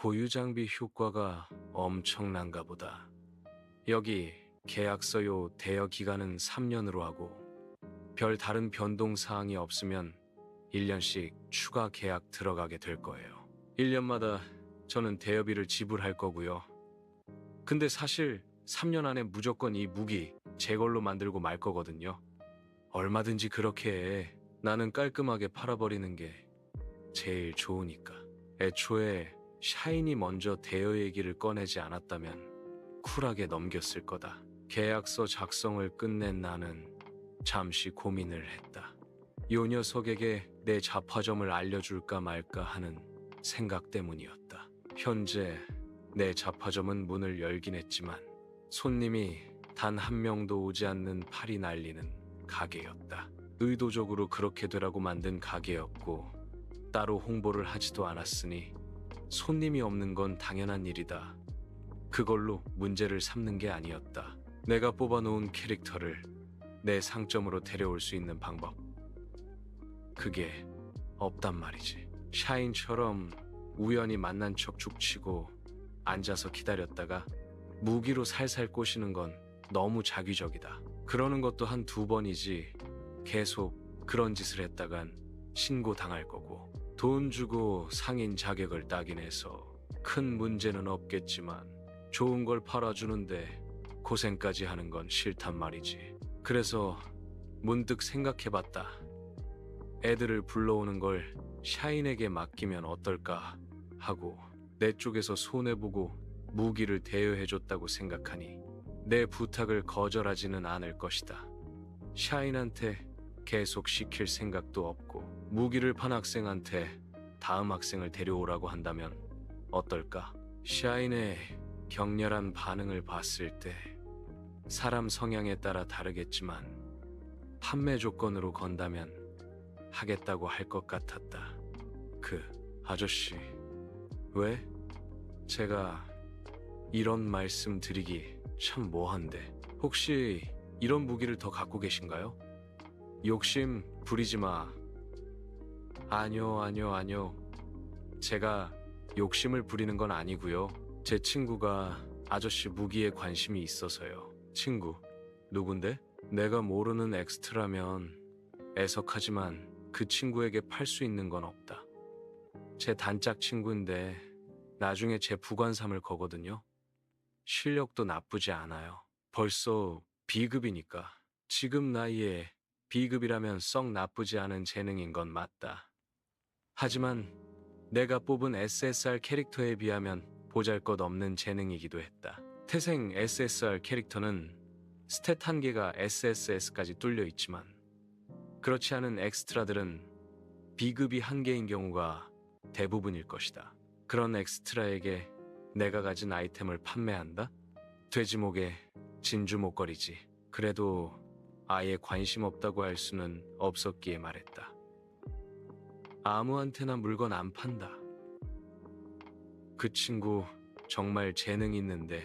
고유 장비 효과가 엄청난가 보다. 여기 계약서요 대여 기간은 3년으로 하고 별 다른 변동 사항이 없으면 1년씩 추가 계약 들어가게 될 거예요. 1년마다 저는 대여비를 지불할 거고요. 근데 사실 3년 안에 무조건 이 무기 제 걸로 만들고 말 거거든요. 얼마든지 그렇게 해. 나는 깔끔하게 팔아버리는 게 제일 좋으니까. 애초에 샤인이 먼저 대여 얘기를 꺼내지 않았다면 쿨하게 넘겼을 거다. 계약서 작성을 끝낸 나는 잠시 고민을 했다. 요 녀석에게 내 잡화점을 알려줄까 말까 하는 생각 때문이었다. 현재 내 잡화점은 문을 열긴 했지만 손님이 단 한 명도 오지 않는 팔이 날리는 가게였다. 의도적으로 그렇게 되라고 만든 가게였고 따로 홍보를 하지도 않았으니 손님이 없는 건 당연한 일이다. 그걸로 문제를 삼는 게 아니었다. 내가 뽑아놓은 캐릭터를 내 상점으로 데려올 수 있는 방법. 그게 없단 말이지. 샤인처럼 우연히 만난 척 죽치고 앉아서 기다렸다가 무기로 살살 꼬시는 건 너무 자기적이다. 그러는 것도 한 2번이지 계속 그런 짓을 했다간 신고당할 거고 돈 주고 상인 자격을 따긴 해서 큰 문제는 없겠지만 좋은 걸 팔아주는데 고생까지 하는 건 싫단 말이지. 그래서 문득 생각해봤다. 애들을 불러오는 걸 샤인에게 맡기면 어떨까 하고 내 쪽에서 손해보고 무기를 대여해줬다고 생각하니 내 부탁을 거절하지는 않을 것이다. 샤인한테 계속 시킬 생각도 없고 무기를 판 학생한테 다음 학생을 데려오라고 한다면 어떨까? 샤인의 격렬한 반응을 봤을 때 사람 성향에 따라 다르겠지만 판매 조건으로 건다면 하겠다고 할 것 같았다. 그 아저씨, 왜? 제가 이런 말씀 드리기 참 뭐한데 혹시 이런 무기를 더 갖고 계신가요? 욕심 부리지 마. 아니요. 제가 욕심을 부리는 건 아니고요. 제 친구가 아저씨 무기에 관심이 있어서요. 친구? 누군데? 내가 모르는 엑스트라면 애석하지만 그 친구에게 팔 수 있는 건 없다. 제 단짝 친구인데 나중에 제 부관 삼을 거거든요. 실력도 나쁘지 않아요. 벌써 B급이니까. 지금 나이에 B급이라면 썩 나쁘지 않은 재능인 건 맞다. 하지만 내가 뽑은 SSR 캐릭터에 비하면 보잘것없는 재능이기도 했다. 태생 SSR 캐릭터는 스탯 한계가 SSS까지 뚫려 있지만 그렇지 않은 엑스트라들은 B급이 한계인 경우가 대부분일 것이다. 그런 엑스트라에게 내가 가진 아이템을 판매한다? 돼지목에 진주 목걸이지. 그래도 아예 관심 없다고 할 수는 없었기에 말했다. 아무한테나 물건 안 판다. 그 친구 정말 재능 있는데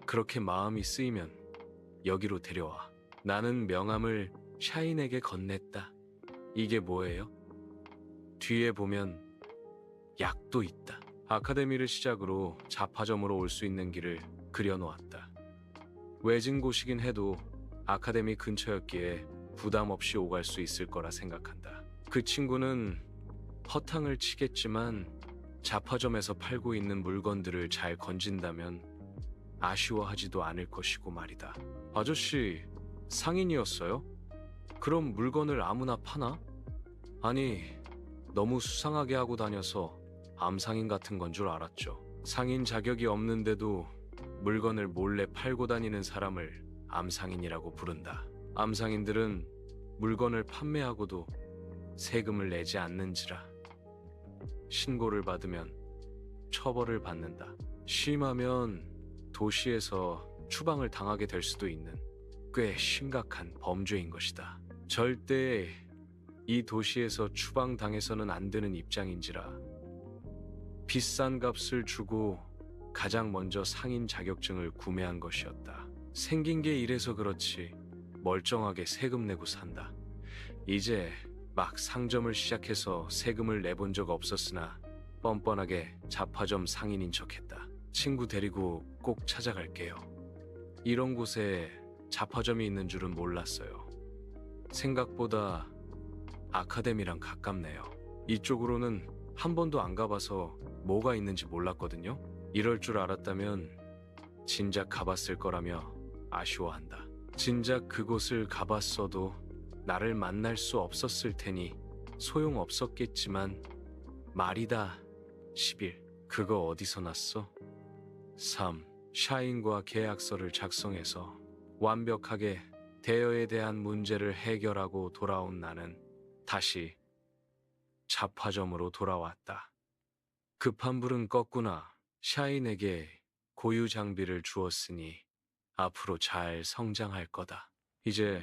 그렇게 마음이 쓰이면 여기로 데려와. 나는 명함을 샤인에게 건넸다. 이게 뭐예요? 뒤에 보면 약도 있다. 아카데미를 시작으로 잡화점으로 올 수 있는 길을 그려놓았다. 외진 곳이긴 해도 아카데미 근처였기에 부담 없이 오갈 수 있을 거라 생각한다. 그 친구는 허탕을 치겠지만 잡화점에서 팔고 있는 물건들을 잘 건진다면 아쉬워하지도 않을 것이고 말이다. 아저씨, 상인이었어요? 그럼 물건을 아무나 파나? 아니, 너무 수상하게 하고 다녀서 암상인 같은 건 줄 알았죠. 상인 자격이 없는데도 물건을 몰래 팔고 다니는 사람을 암상인이라고 부른다. 암상인들은 물건을 판매하고도 세금을 내지 않는지라 신고를 받으면 처벌을 받는다. 심하면 도시에서 추방을 당하게 될 수도 있는 꽤 심각한 범죄인 것이다. 절대 이 도시에서 추방당해서는 안 되는 입장인지라 비싼 값을 주고 가장 먼저 상인 자격증을 구매한 것이었다. 생긴 게 이래서 그렇지 멀쩡하게 세금 내고 산다. 이제 막 상점을 시작해서 세금을 내본 적 없었으나 뻔뻔하게 잡화점 상인인 척했다. 친구 데리고 꼭 찾아갈게요. 이런 곳에 잡화점이 있는 줄은 몰랐어요. 생각보다 아카데미랑 가깝네요. 이쪽으로는 한 번도 안 가봐서 뭐가 있는지 몰랐거든요. 이럴 줄 알았다면 진작 가봤을 거라며 아쉬워한다. 진작 그곳을 가봤어도 나를 만날 수 없었을 테니 소용없었겠지만 말이다. 10일. 그거 어디서 났어? 3. 샤인과 계약서를 작성해서 완벽하게 대여에 대한 문제를 해결하고 돌아온 나는 다시 잡화점으로 돌아왔다. 급한 불은 껐구나. 샤인에게 고유 장비를 주었으니 앞으로 잘 성장할 거다. 이제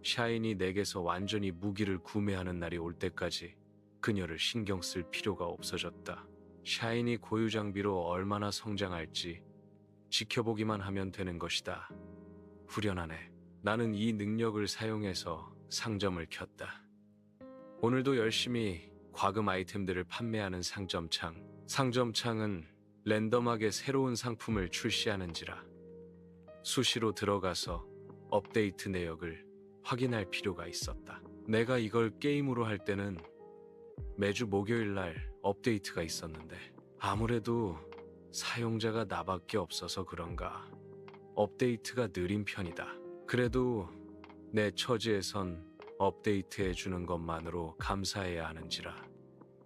샤인이 내게서 완전히 무기를 구매하는 날이 올 때까지 그녀를 신경 쓸 필요가 없어졌다. 샤인이 고유 장비로 얼마나 성장할지 지켜보기만 하면 되는 것이다. 후련하네. 나는 이 능력을 사용해서 상점을 켰다. 오늘도 열심히 과금 아이템들을 판매하는 상점창. 상점창은 랜덤하게 새로운 상품을 출시하는지라 수시로 들어가서 업데이트 내역을 확인할 필요가 있었다. 내가 이걸 게임으로 할 때는 매주 목요일 날 업데이트가 있었는데 아무래도 사용자가 나밖에 없어서 그런가 업데이트가 느린 편이다. 그래도 내 처지에선 업데이트해 주는 것만으로 감사해야 하는지라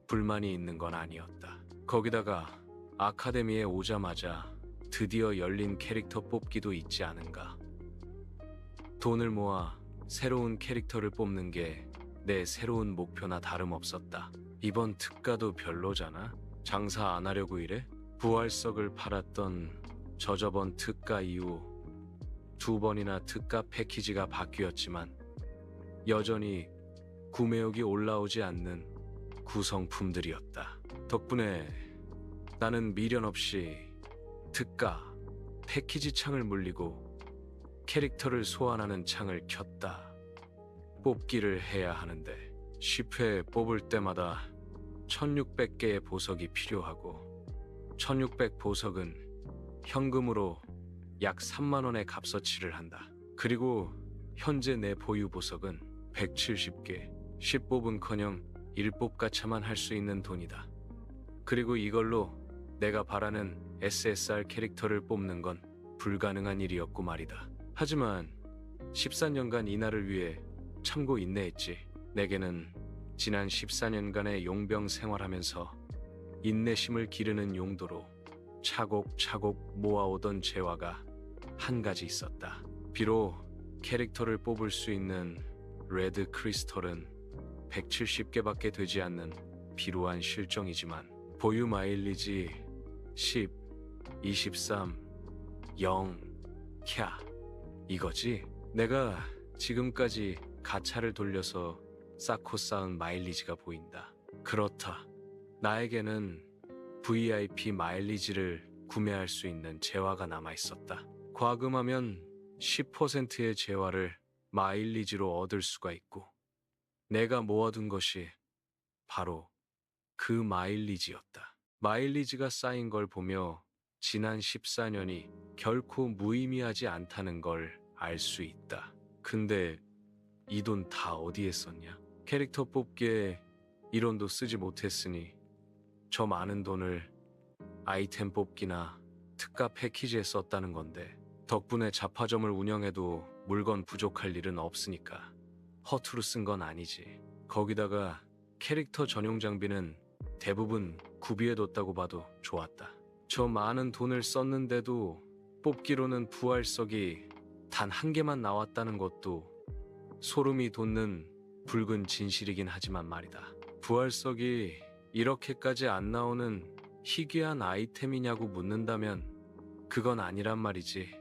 불만이 있는 건 아니었다. 거기다가 아카데미에 오자마자 드디어 열린 캐릭터 뽑기도 있지 않은가. 돈을 모아 새로운 캐릭터를 뽑는 게 내 새로운 목표나 다름없었다. 이번 특가도 별로잖아? 장사 안 하려고 이래? 부활석을 팔았던 저번 특가 이후 2번이나 특가 패키지가 바뀌었지만 여전히 구매욕이 올라오지 않는 구성품들이었다. 덕분에 나는 미련 없이 특가 패키지 창을 물리고 캐릭터를 소환하는 창을 켰다. 뽑기를 해야 하는데 10회 뽑을 때마다 1600개의 보석이 필요하고 1600 보석은 현금으로 약 3만 원의 값어치를 한다. 그리고 현재 내 보유 보석은 170개. 10뽑은커녕 1뽑 가차만 할 수 있는 돈이다. 그리고 이걸로 내가 바라는 SSR 캐릭터를 뽑는 건 불가능한 일이었고 말이다. 하지만 14년간 이날을 위해 참고 인내했지. 내게는 지난 14년간의 용병 생활하면서 인내심을 기르는 용도로 차곡차곡 모아오던 재화가 한 가지 있었다. 비록 캐릭터를 뽑을 수 있는 레드 크리스털은 170개밖에 되지 않는 비루한 실정이지만 보유 마일리지 10, 23, 0, 캬 이거지? 내가 지금까지 가차를 돌려서 쌓고 쌓은 마일리지가 보인다. 그렇다. 나에게는 VIP 마일리지를 구매할 수 있는 재화가 남아있었다. 과금하면 10%의 재화를 마일리지로 얻을 수가 있고 내가 모아둔 것이 바로 그 마일리지였다. 마일리지가 쌓인 걸 보며 지난 14년이 결코 무의미하지 않다는 걸 알 수 있다. 근데 이 돈 다 어디에 썼냐? 캐릭터 뽑기에 1원도 쓰지 못했으니 저 많은 돈을 아이템 뽑기나 특가 패키지에 썼다는 건데 덕분에 잡화점을 운영해도 물건 부족할 일은 없으니까 허투루 쓴 건 아니지. 거기다가 캐릭터 전용 장비는 대부분 구비해뒀다고 봐도 좋았다. 저 많은 돈을 썼는데도 뽑기로는 부활석이 단 한 개만 나왔다는 것도 소름이 돋는 붉은 진실이긴 하지만 말이다. 부활석이 이렇게까지 안 나오는 희귀한 아이템이냐고 묻는다면 그건 아니란 말이지.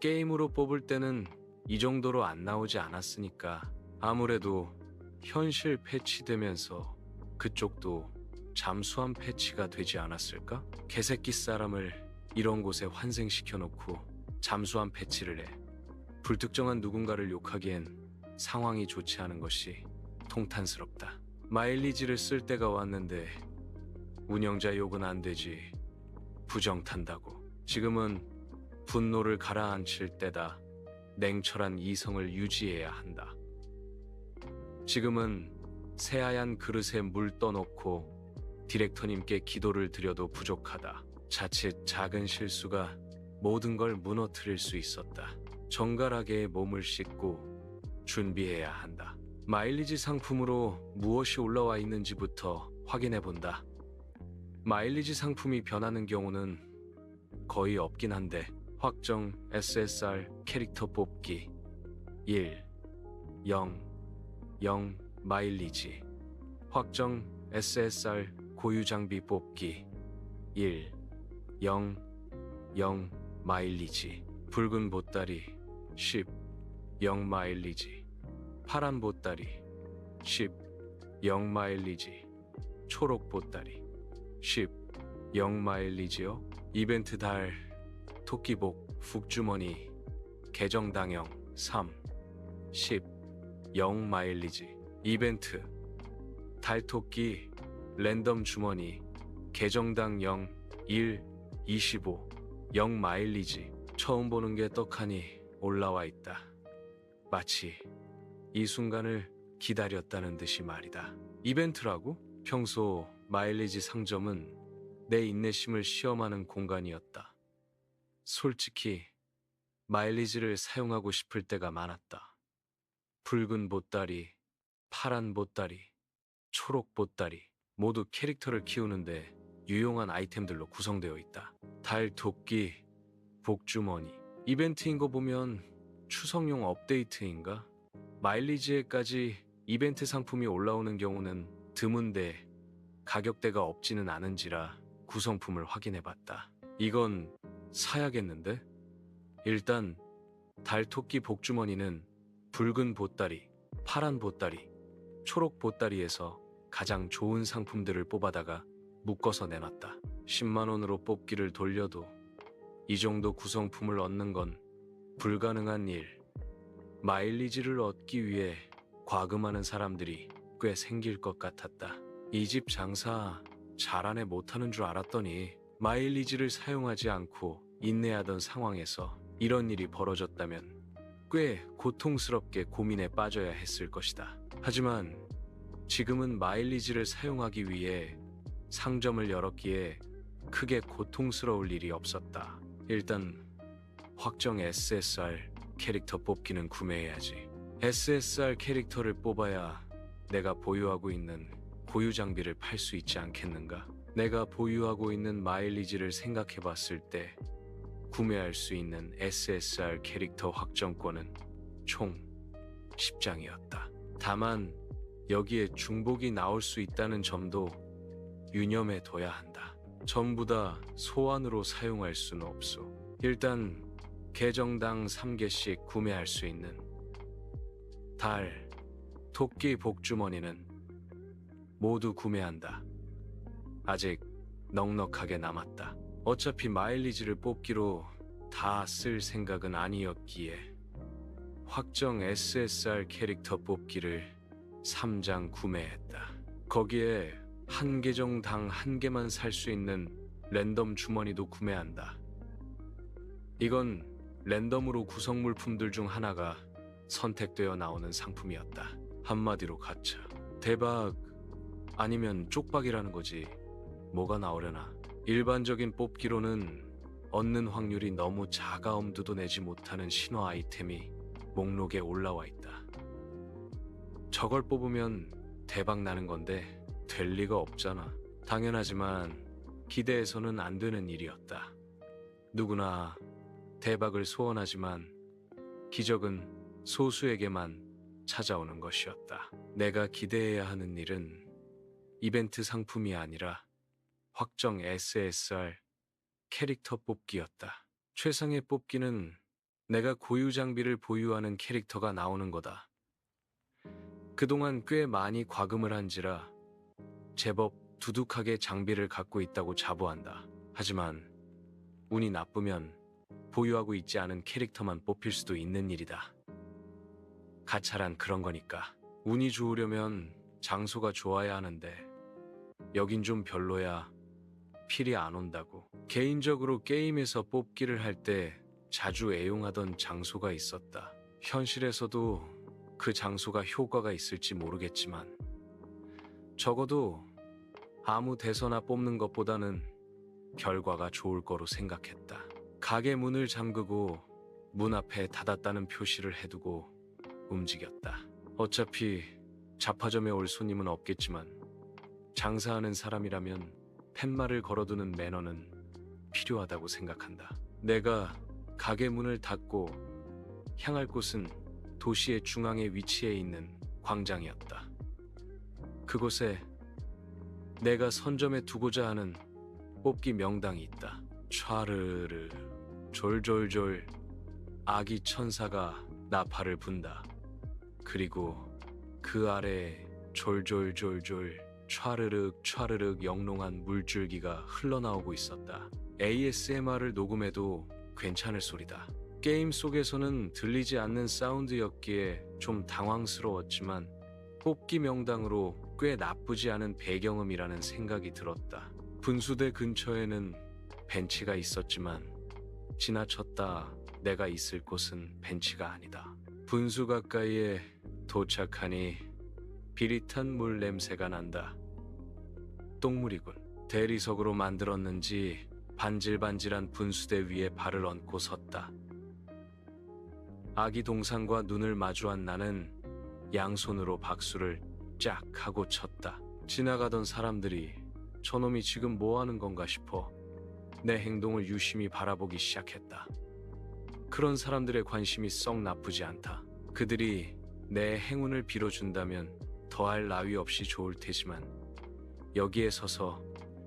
게임으로 뽑을 때는 이 정도로 안 나오지 않았으니까 아무래도 현실 패치되면서 그쪽도 잠수함 패치가 되지 않았을까? 개새끼 사람을 이런 곳에 환생시켜놓고 잠수함 패치를 해. 불특정한 누군가를 욕하기엔 상황이 좋지 않은 것이 통탄스럽다. 마일리지를 쓸 때가 왔는데 운영자 욕은 안 되지. 부정 탄다고. 지금은 분노를 가라앉힐 때다. 냉철한 이성을 유지해야 한다. 지금은 새하얀 그릇에 물 떠놓고 디렉터님께 기도를 드려도 부족하다. 자칫 작은 실수가 모든 걸 무너뜨릴 수 있었다. 정갈하게 몸을 씻고 준비해야 한다. 마일리지 상품으로 무엇이 올라와 있는지부터 확인해 본다. 마일리지 상품이 변하는 경우는 거의 없긴 한데 확정 SSR 캐릭터 뽑기 1, 0, 0 마일리지. 확정 SSR 고유 장비 뽑기 1, 0, 0 마일리지. 붉은 보따리 10, 0 마일리지. 파란 보따리 10, 0 마일리지. 초록 보따리 10, 0 마일리지요. 이벤트 달 토끼복 북주머니 계정당형 3, 10, 0 마일리지. 이벤트 달토끼 랜덤 주머니 계정당 0, 1, 25, 0 마일리지. 처음 보는 게 떡하니 올라와 있다. 마치 이 순간을 기다렸다는 듯이 말이다. 이벤트라고? 평소 마일리지 상점은 내 인내심을 시험하는 공간이었다. 솔직히 마일리지를 사용하고 싶을 때가 많았다. 붉은 보따리, 파란 보따리, 초록 보따리 모두 캐릭터를 키우는데 유용한 아이템들로 구성되어 있다. 달 도끼, 복주머니. 이벤트인 거 보면 추석용 업데이트인가? 마일리지에까지 이벤트 상품이 올라오는 경우는 드문데 가격대가 없지는 않은지라 구성품을 확인해봤다. 이건 사야겠는데? 일단 달토끼 복주머니는 붉은 보따리, 파란 보따리, 초록 보따리에서 가장 좋은 상품들을 뽑아다가 묶어서 내놨다. 10만 원으로 뽑기를 돌려도 이 정도 구성품을 얻는 건 불가능한 일. 마일리지를 얻기 위해 과금하는 사람들이 꽤 생길 것 같았다. 이 집 장사 잘하네 못하는 줄 알았더니 마일리지를 사용하지 않고 인내하던 상황에서 이런 일이 벌어졌다면 꽤 고통스럽게 고민에 빠져야 했을 것이다. 하지만 지금은 마일리지를 사용하기 위해 상점을 열었기에 크게 고통스러울 일이 없었다. 일단 확정 SSR 캐릭터 뽑기는 구매해야지. SSR 캐릭터를 뽑아야 내가 보유하고 있는 고유 장비를 팔 수 있지 않겠는가? 내가 보유하고 있는 마일리지를 생각해 봤을 때 구매할 수 있는 SSR 캐릭터 확정권은 총 10장이었다. 다만 여기에 중복이 나올 수 있다는 점도 유념해 둬야 한다. 전부 다 소환으로 사용할 수는 없소. 일단 계정당 3개씩 구매할 수 있는 달, 토끼 복주머니는 모두 구매한다. 아직 넉넉하게 남았다. 어차피 마일리지를 뽑기로 다 쓸 생각은 아니었기에 확정 SSR 캐릭터 뽑기를 3장 구매했다. 거기에 한 계정당 한 개만 살 수 있는 랜덤 주머니도 구매한다. 이건 랜덤으로 구성 물품들 중 하나가 선택되어 나오는 상품이었다. 한마디로 가차. 대박 아니면 쪽박이라는 거지. 뭐가 나오려나. 일반적인 뽑기로는 얻는 확률이 너무 작아 엄두도 내지 못하는 신화 아이템이 목록에 올라와 있다. 저걸 뽑으면 대박 나는 건데 될 리가 없잖아. 당연하지만 기대해서는 안 되는 일이었다. 누구나 대박을 소원하지만 기적은 소수에게만 찾아오는 것이었다. 내가 기대해야 하는 일은 이벤트 상품이 아니라 확정 SSR 캐릭터 뽑기였다. 최상의 뽑기는 내가 고유 장비를 보유하는 캐릭터가 나오는 거다. 그동안 꽤 많이 과금을 한지라 제법 두둑하게 장비를 갖고 있다고 자부한다. 하지만 운이 나쁘면 보유하고 있지 않은 캐릭터만 뽑힐 수도 있는 일이다. 가차란 그런 거니까. 운이 좋으려면 장소가 좋아야 하는데 여긴 좀 별로야. 필이 안 온다고. 개인적으로 게임에서 뽑기를 할 때 자주 애용하던 장소가 있었다. 현실에서도 그 장소가 효과가 있을지 모르겠지만 적어도 아무 데서나 뽑는 것보다는 결과가 좋을 거로 생각했다. 가게 문을 잠그고 문 앞에 닫았다는 표시를 해두고 움직였다. 어차피 잡화점에 올 손님은 없겠지만 장사하는 사람이라면 팻말을 걸어두는 매너는 필요하다고 생각한다. 내가 가게 문을 닫고 향할 곳은 도시의 중앙에 위치해 있는 광장이었다. 그곳에 내가 선점해 두고자 하는 뽑기 명당이 있다. 촤르르 졸졸졸 아기 천사가 나팔을 분다. 그리고 그 아래에 졸졸졸졸 촤르륵 촤르륵 영롱한 물줄기가 흘러나오고 있었다. ASMR을 녹음해도 괜찮을 소리다. 게임 속에서는 들리지 않는 사운드였기에 좀 당황스러웠지만 뽑기 명당으로 꽤 나쁘지 않은 배경음이라는 생각이 들었다. 분수대 근처에는 벤치가 있었지만 지나쳤다 내가 있을 곳은 벤치가 아니다. 분수 가까이에 도착하니 비릿한 물 냄새가 난다. 똥물이군. 대리석으로 만들었는지 반질반질한 분수대 위에 발을 얹고 섰다. 아기 동상과 눈을 마주한 나는 양손으로 박수를 쫙 하고 쳤다. 지나가던 사람들이 저놈이 지금 뭐 하는 건가 싶어 내 행동을 유심히 바라보기 시작했다. 그런 사람들의 관심이 썩 나쁘지 않다. 그들이 내 행운을 빌어준다면 더할 나위 없이 좋을 테지만 여기에 서서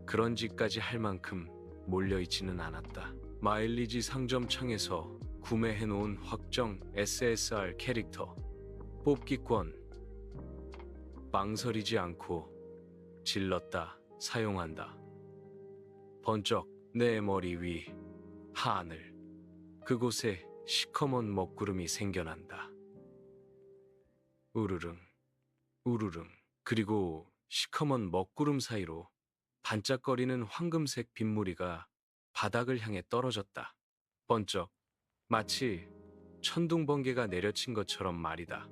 그런 짓까지 할 만큼 몰려있지는 않았다. 마일리지 상점창에서 구매해놓은 확정 SSR 캐릭터 뽑기권 망설이지 않고 질렀다. 사용한다. 번쩍 내 머리 위 하늘 그곳에 시커먼 먹구름이 생겨난다. 우르릉 우르릉 그리고 시커먼 먹구름 사이로 반짝거리는 황금색 빗무리가 바닥을 향해 떨어졌다. 번쩍 마치 천둥번개가 내려친 것처럼 말이다.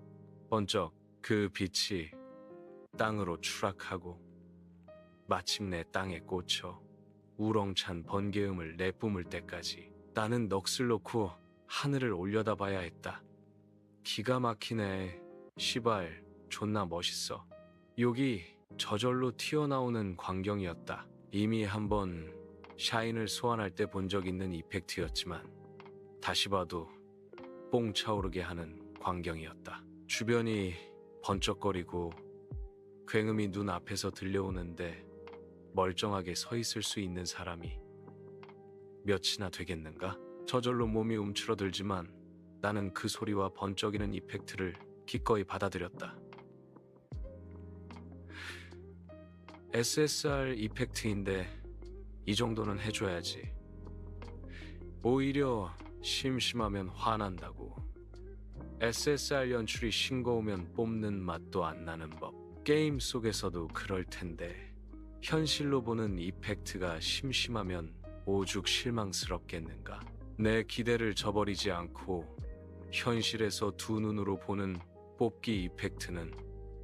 번쩍 그 빛이 땅으로 추락하고 마침내 땅에 꽂혀 우렁찬 번개음을 내뿜을 때까지 나는 넋을 놓고 하늘을 올려다봐야 했다. 기가 막히네. 시발 존나 멋있어. 여기 저절로 튀어나오는 광경이었다. 이미 한번 샤인을 소환할 때 본 적 있는 이펙트였지만 다시 봐도 뽕 차오르게 하는 광경이었다. 주변이 번쩍거리고 굉음이 눈 앞에서 들려오는데 멀쩡하게 서 있을 수 있는 사람이 몇이나 되겠는가? 저절로 몸이 움츠러들지만 나는 그 소리와 번쩍이는 이펙트를 기꺼이 받아들였다. SSR 이펙트인데 이 정도는 해줘야지. 오히려 심심하면 화난다고. SSR 연출이 싱거우면 뽑는 맛도 안 나는 법. 게임 속에서도 그럴 텐데 현실로 보는 이펙트가 심심하면 오죽 실망스럽겠는가. 내 기대를 저버리지 않고 현실에서 두 눈으로 보는 뽑기 이펙트는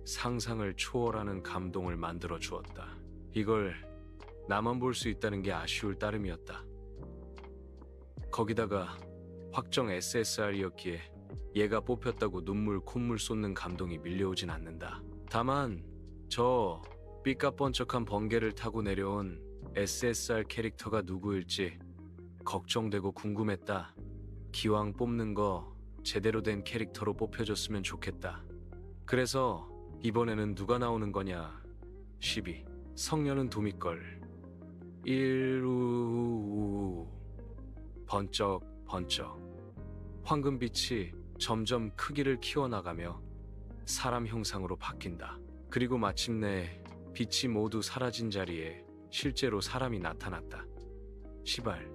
상상을 초월하는 감동을 만들어 주었다. 이걸 나만 볼 수 있다는 게 아쉬울 따름이었다. 거기다가 확정 SSR이었기에 얘가 뽑혔다고 눈물 콧물 쏟는 감동이 밀려오진 않는다. 다만 저 삐까뻔쩍한 번개를 타고 내려온 SSR 캐릭터가 누구일지 걱정되고 궁금했다. 기왕 뽑는 거 제대로 된 캐릭터로 뽑혀줬으면 좋겠다. 그래서 이번에는 누가 나오는 거냐? 12. 성녀는 도미걸. 1우 번쩍 번쩍 황금빛이 점점 크기를 키워나가며 사람 형상으로 바뀐다. 그리고 마침내 빛이 모두 사라진 자리에 실제로 사람이 나타났다. 시발,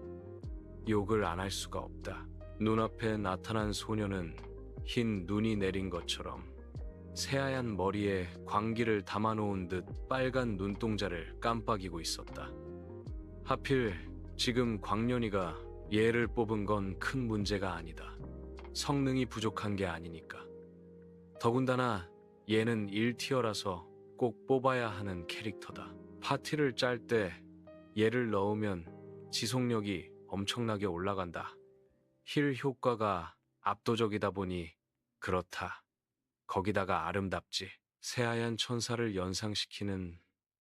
욕을 안 할 수가 없다. 눈앞에 나타난 소녀는 흰 눈이 내린 것처럼 새하얀 머리에 광기를 담아놓은 듯 빨간 눈동자를 깜빡이고 있었다. 하필 지금 광년이가 얘를 뽑은 건 큰 문제가 아니다. 성능이 부족한 게 아니니까. 더군다나 얘는 1티어라서 꼭 뽑아야 하는 캐릭터다. 파티를 짤 때 얘를 넣으면 지속력이 엄청나게 올라간다. 힐 효과가 압도적이다 보니 그렇다. 거기다가 아름답지. 새하얀 천사를 연상시키는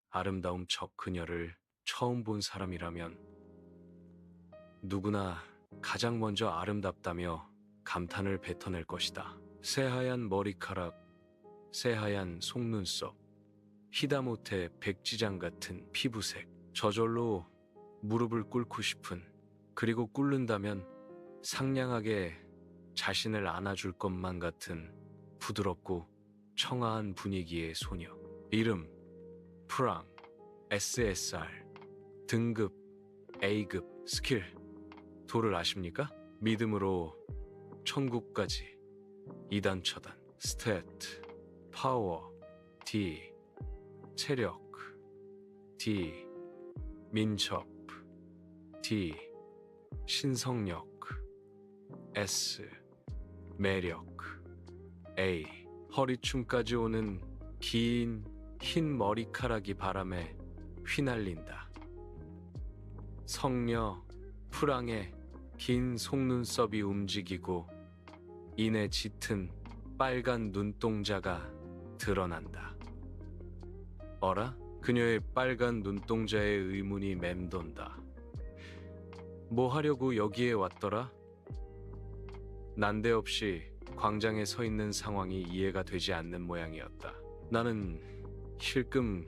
아름다움 저 그녀를 처음 본 사람이라면 누구나 가장 먼저 아름답다며 감탄을 뱉어낼 것이다. 새하얀 머리카락, 새하얀 속눈썹, 히다모테 백지장 같은 피부색, 저절로 무릎을 꿇고 싶은, 그리고 꿇는다면 상냥하게 자신을 안아줄 것만 같은 부드럽고 청아한 분위기의 소녀. 이름 프랑, SSR, 등급 A급, 스킬 도를 아십니까? 믿음으로 천국까지, 2단 처단, 스탯, 파워, D, 체력, D, 민첩, D, 신성력, S, 매력, A, 허리춤까지 오는 긴 흰 머리카락이 바람에 휘날린다. 성녀 프랑의 긴 속눈썹이 움직이고 이내 짙은 빨간 눈동자가 드러난다. 어라? 그녀의 빨간 눈동자에 의문이 맴돈다. 뭐 하려고 여기에 왔더라? 난데없이 광장에 서 있는 상황이 이해가 되지 않는 모양이었다. 나는 힐끔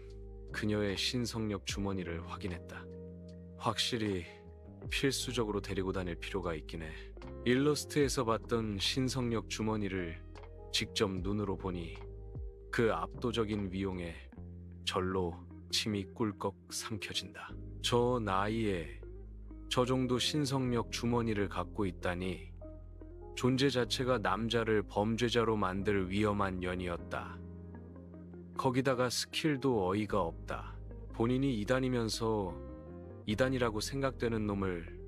그녀의 신성력 주머니를 확인했다. 확실히 필수적으로 데리고 다닐 필요가 있긴 해. 일러스트에서 봤던 신성력 주머니를 직접 눈으로 보니 그 압도적인 위용에 절로 침이 꿀꺽 삼켜진다. 저 나이에 저 정도 신성력 주머니를 갖고 있다니 존재 자체가 남자를 범죄자로 만들 위험한 년이었다. 거기다가 스킬도 어이가 없다. 본인이 이단이면서 이단이라고 생각되는 놈을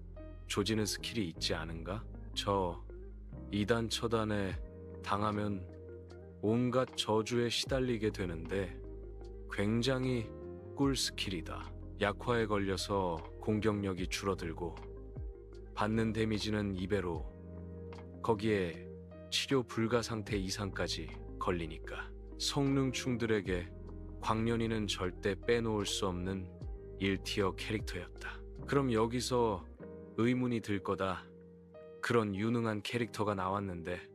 조지는 스킬이 있지 않은가? 저 이단 처단에 당하면 온갖 저주에 시달리게 되는데 굉장히 꿀 스킬이다. 약화에 걸려서 공격력이 줄어들고 받는 데미지는 2배로, 거기에 치료 불가 상태 이상까지 걸리니까 성능충들에게 광년이는 절대 빼놓을 수 없는 1티어 캐릭터였다. 그럼 여기서 의문이 들 거다. 그런 유능한 캐릭터가 나왔는데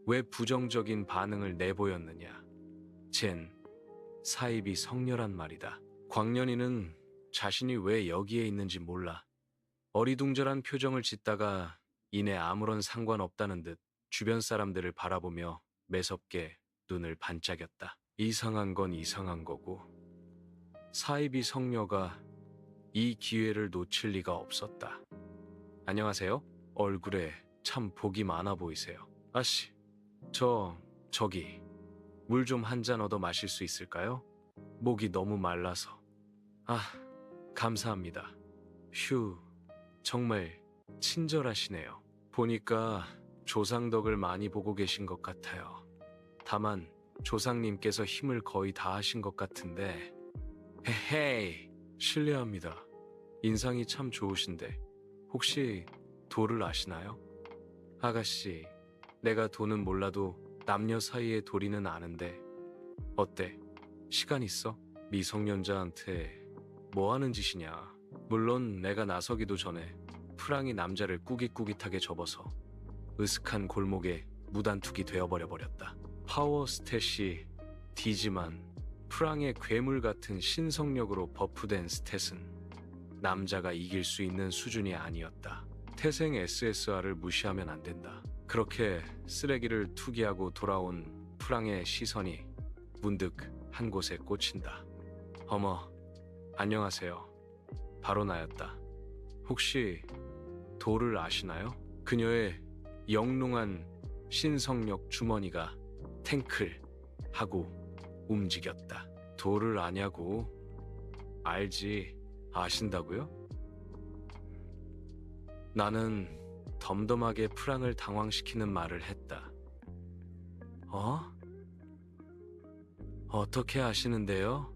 왜 부정적인 반응을 내보였느냐? 쟨 사입이 성녀란 말이다. 광년이는 자신이 왜 여기에 있는지 몰라. 어리둥절한 표정을 짓다가 이내 아무런 상관없다는 듯 주변 사람들을 바라보며 매섭게 눈을 반짝였다. 이상한 건 이상한 거고 사이비 성녀가 이 기회를 놓칠 리가 없었다. 안녕하세요? 얼굴에 참 복이 많아 보이세요. 아씨, 저기 물 좀 한 잔 얻어 마실 수 있을까요? 목이 너무 말라서. 아, 감사합니다. 휴, 정말 친절하시네요. 보니까 조상덕을 많이 보고 계신 것 같아요. 다만 조상님께서 힘을 거의 다 하신 것 같은데. 헤헤이, 실례합니다. 인상이 참 좋으신데 혹시 도를 아시나요? 아가씨, 내가 도는 몰라도 남녀 사이의 도리는 아는데 어때? 시간 있어? 미성년자한테 뭐 하는 짓이냐. 물론 내가 나서기도 전에 프랑이 남자를 꾸깃꾸깃하게 접어서 으슥한 골목에 무단투기 되어버려 버렸다. 파워 스탯이 D지만 프랑의 괴물 같은 신성력으로 버프된 스탯은 남자가 이길 수 있는 수준이 아니었다. 태생 SSR을 무시하면 안 된다. 그렇게 쓰레기를 투기하고 돌아온 프랑의 시선이 문득 한 곳에 꽂힌다. 어머, 안녕하세요. 바로 나였다. 혹시 도를 아시나요? 그녀의 영롱한 신성력 주머니가 탱클 하고 움직였다. 도를 아냐고? 알지. 아신다고요? 나는 덤덤하게 프랑을 당황시키는 말을 했다. 어? 어떻게 아시는데요?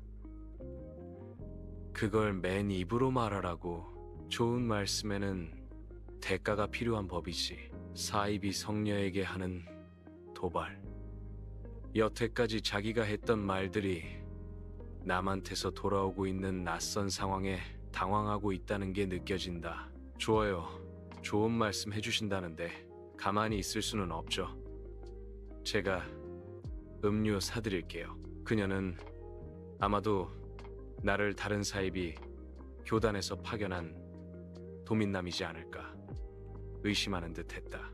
그걸 맨 입으로 말하라고. 좋은 말씀에는 대가가 필요한 법이지. 사이비 성녀에게 하는 도발. 여태까지 자기가 했던 말들이 남한테서 돌아오고 있는 낯선 상황에 당황하고 있다는 게 느껴진다. 좋아요. 좋은 말씀 해주신다는데 가만히 있을 수는 없죠. 제가 음료 사드릴게요. 그녀는 아마도 나를 다른 사입이 교단에서 파견한 도민남이지 않을까 의심하는 듯 했다.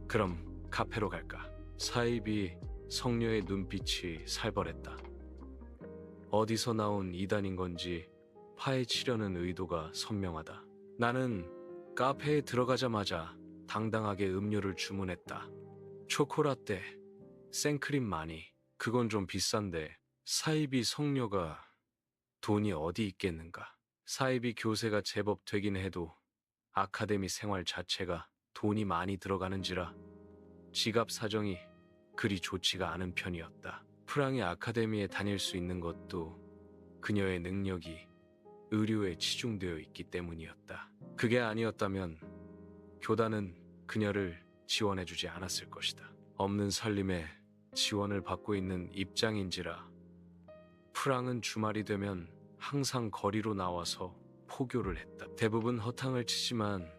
그럼 카페로 갈까? 사입이 성녀의 눈빛이 살벌했다. 어디서 나온 이단인 건지 파헤치려는 의도가 선명하다. 나는 카페에 들어가자마자 당당하게 음료를 주문했다. 초코라떼, 생크림 많이. 그건 좀 비싼데 사이비 성녀가 돈이 어디 있겠는가. 사이비 교세가 제법 되긴 해도 아카데미 생활 자체가 돈이 많이 들어가는지라 지갑 사정이 그리 좋지가 않은 편이었다. 프랑의 아카데미에 다닐 수 있는 것도 그녀의 능력이 의료에 치중되어 있기 때문이었다. 그게 아니었다면 교단은 그녀를 지원해주지 않았을 것이다. 없는 살림에 지원을 받고 있는 입장인지라 프랑은 주말이 되면 항상 거리로 나와서 포교를 했다. 대부분 허탕을 치지만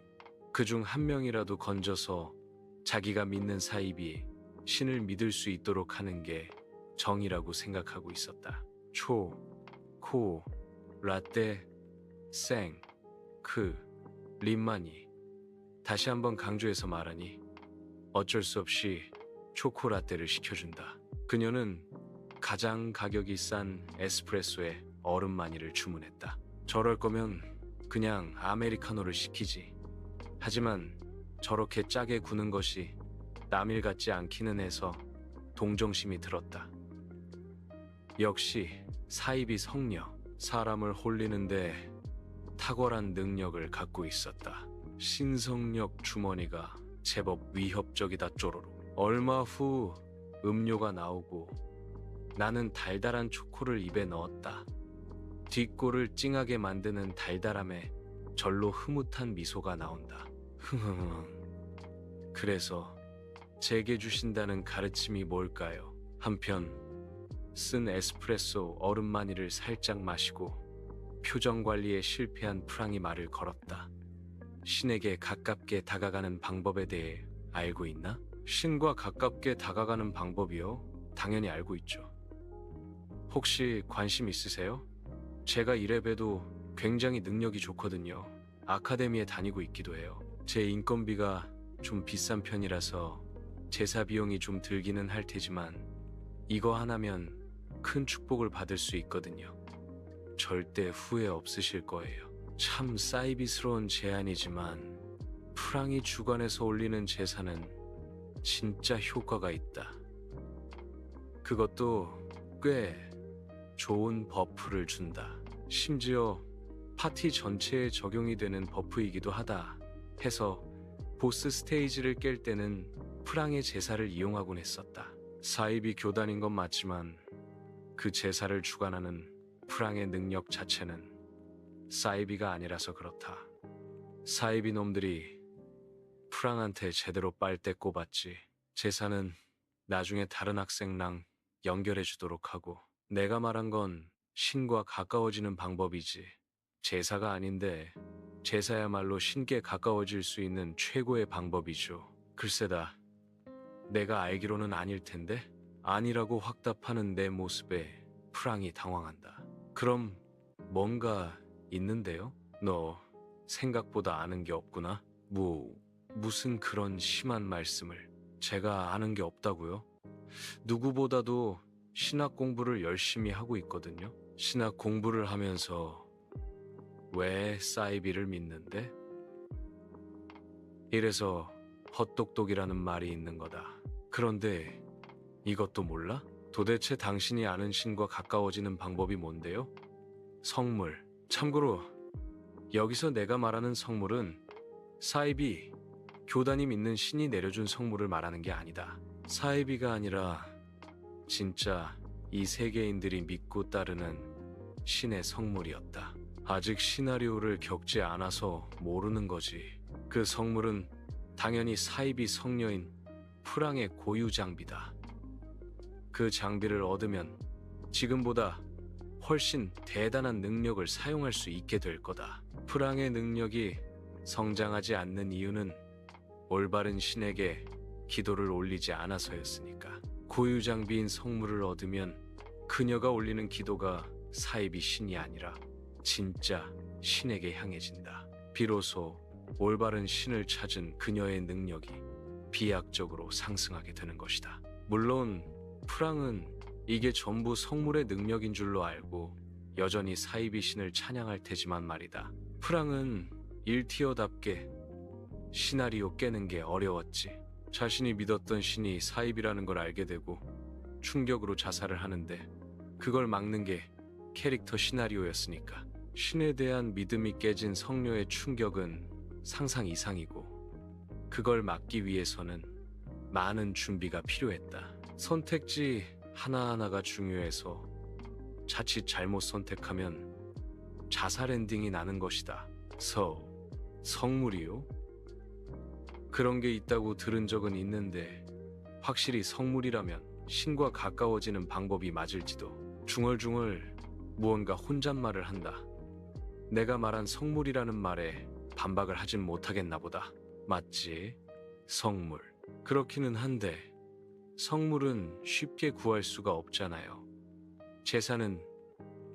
그중 한 명이라도 건져서 자기가 믿는 사입이 신을 믿을 수 있도록 하는 게 정이라고 생각하고 있었다. 초, 코, 라떼, 생, 크, 림마니. 다시 한번 강조해서 말하니 어쩔 수 없이 초코라떼를 시켜준다. 그녀는 가장 가격이 싼 에스프레소에 얼음마니를 주문했다. 저럴 거면 그냥 아메리카노를 시키지. 하지만 저렇게 짜게 구는 것이 남일 같지 않기는 해서 동정심이 들었다. 역시 사이비 성녀, 사람을 홀리는데 탁월한 능력을 갖고 있었다. 신성력 주머니가 제법 위협적이다. 쪼로로. 얼마 후 음료가 나오고 나는 달달한 초코를 입에 넣었다. 뒷골을 찡하게 만드는 달달함에 절로 흐뭇한 미소가 나온다. 그래서 제게 주신다는 가르침이 뭘까요? 한편 쓴 에스프레소 얼음마니를 살짝 마시고 표정 관리에 실패한 프랑이 말을 걸었다. 신에게 가깝게 다가가는 방법에 대해 알고 있나? 신과 가깝게 다가가는 방법이요? 당연히 알고 있죠. 혹시 관심 있으세요? 제가 이래봬도 굉장히 능력이 좋거든요. 아카데미에 다니고 있기도 해요. 제 인건비가 좀 비싼 편이라서 제사 비용이 좀 들기는 할 테지만 이거 하나면 큰 축복을 받을 수 있거든요. 절대 후회 없으실 거예요. 참 사이비스러운 제안이지만 프랑이 주관해서 올리는 제사는 진짜 효과가 있다. 그것도 꽤 좋은 버프를 준다. 심지어 파티 전체에 적용이 되는 버프이기도 하다 해서 보스 스테이지를 깰 때는 프랑의 제사를 이용하곤 했었다. 사이비 교단인 건 맞지만 그 제사를 주관하는 프랑의 능력 자체는 사이비가 아니라서 그렇다. 사이비 놈들이 프랑한테 제대로 빨대 꼽았지. 제사는 나중에 다른 학생랑 연결해 주도록 하고 내가 말한 건 신과 가까워지는 방법이지 제사가 아닌데 제사야말로 신께 가까워질 수 있는 최고의 방법이죠. 글쎄다. 내가 알기로는 아닐 텐데? 아니라고 확답하는 내 모습에 프랑이 당황한다. 그럼 뭔가 있는데요? 너 생각보다 아는 게 없구나? 무슨 그런 심한 말씀을. 제가 아는 게 없다고요? 누구보다도 신학 공부를 열심히 하고 있거든요. 신학 공부를 하면서 왜 사이비를 믿는데? 이래서 헛똑똑이라는 말이 있는 거다. 그런데 이것도 몰라? 도대체 당신이 아는 신과 가까워지는 방법이 뭔데요? 성물. 참고로 여기서 내가 말하는 성물은 사이비, 교단이 믿는 신이 내려준 성물을 말하는 게 아니다. 사이비가 아니라 진짜 이 세계인들이 믿고 따르는 신의 성물이었다. 아직 시나리오를 겪지 않아서 모르는 거지. 그 성물은 당연히 사이비 성녀인 프랑의 고유 장비다. 그 장비를 얻으면 지금보다 훨씬 대단한 능력을 사용할 수 있게 될 거다. 프랑의 능력이 성장하지 않는 이유는 올바른 신에게 기도를 올리지 않아서였으니까. 고유 장비인 성물을 얻으면 그녀가 올리는 기도가 사이비 신이 아니라 진짜 신에게 향해진다. 비로소 올바른 신을 찾은 그녀의 능력이 비약적으로 상승하게 되는 것이다. 물론 프랑은 이게 전부 성물의 능력인 줄로 알고 여전히 사이비 신을 찬양할 테지만 말이다. 프랑은 1티어답게 시나리오 깨는 게 어려웠지. 자신이 믿었던 신이 사이비라는 걸 알게 되고 충격으로 자살을 하는데 그걸 막는 게 캐릭터 시나리오였으니까. 신에 대한 믿음이 깨진 성녀의 충격은 상상 이상이고 그걸 막기 위해서는 많은 준비가 필요했다. 선택지 하나하나가 중요해서 자칫 잘못 선택하면 자살 엔딩이 나는 것이다. 성물이요? 그런 게 있다고 들은 적은 있는데 확실히 성물이라면 신과 가까워지는 방법이 맞을지도. 중얼중얼 무언가 혼잣말을 한다. 내가 말한 성물이라는 말에 반박을 하진 못하겠나 보다. 맞지? 성물. 그렇기는 한데 성물은 쉽게 구할 수가 없잖아요. 제사는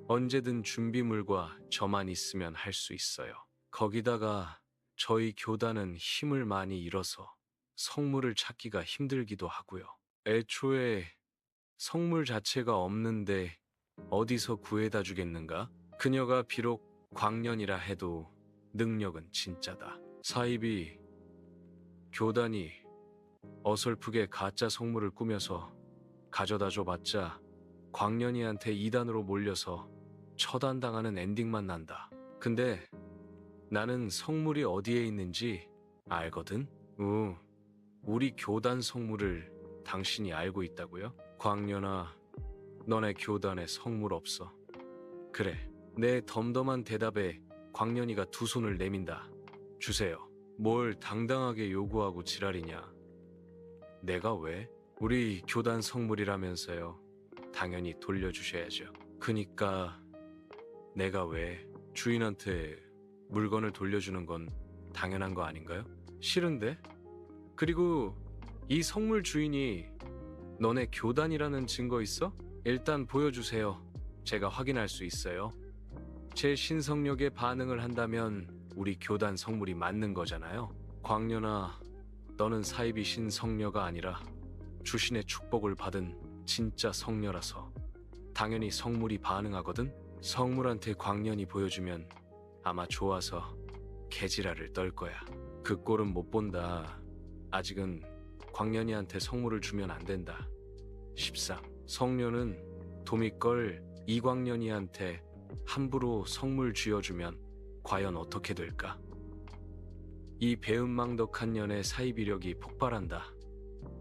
언제든 준비물과 저만 있으면 할 수 있어요. 거기다가 저희 교단은 힘을 많이 잃어서 성물을 찾기가 힘들기도 하고요. 애초에 성물 자체가 없는데 어디서 구해다 주겠는가? 그녀가 비록 광년이라 해도 능력은 진짜다. 사이비, 교단이 어설프게 가짜 성물을 꾸며서 가져다 줘봤자 광년이한테 2단으로 몰려서 처단당하는 엔딩만 난다. 근데 나는 성물이 어디에 있는지 알거든? 우리 교단 성물을 당신이 알고 있다고요? 광년아, 너네 교단에 성물 없어. 그래, 내 덤덤한 대답에 광년이가 두 손을 내민다. 주세요. 뭘 당당하게 요구하고 지랄이냐? 내가 왜? 우리 교단 성물이라면서요. 당연히 돌려주셔야죠. 그니까 내가 왜? 주인한테 물건을 돌려주는 건 당연한 거 아닌가요? 싫은데? 그리고 이 성물 주인이 너네 교단이라는 증거 있어? 일단 보여주세요. 제가 확인할 수 있어요. 제 신성력에 반응을 한다면 우리 교단 성물이 맞는 거잖아요. 광년아, 너는 사이비 신성녀가 아니라 주신의 축복을 받은 진짜 성녀라서 당연히 성물이 반응하거든? 성물한테 광년이 보여주면 아마 좋아서 개지랄을 떨 거야. 그 꼴은 못 본다. 아직은 광년이한테 성물을 주면 안 된다. 13. 성녀는 도미걸 이광년이한테 함부로 성물 쥐어주면 과연 어떻게 될까? 이 배은망덕한 년의 사이비력이 폭발한다.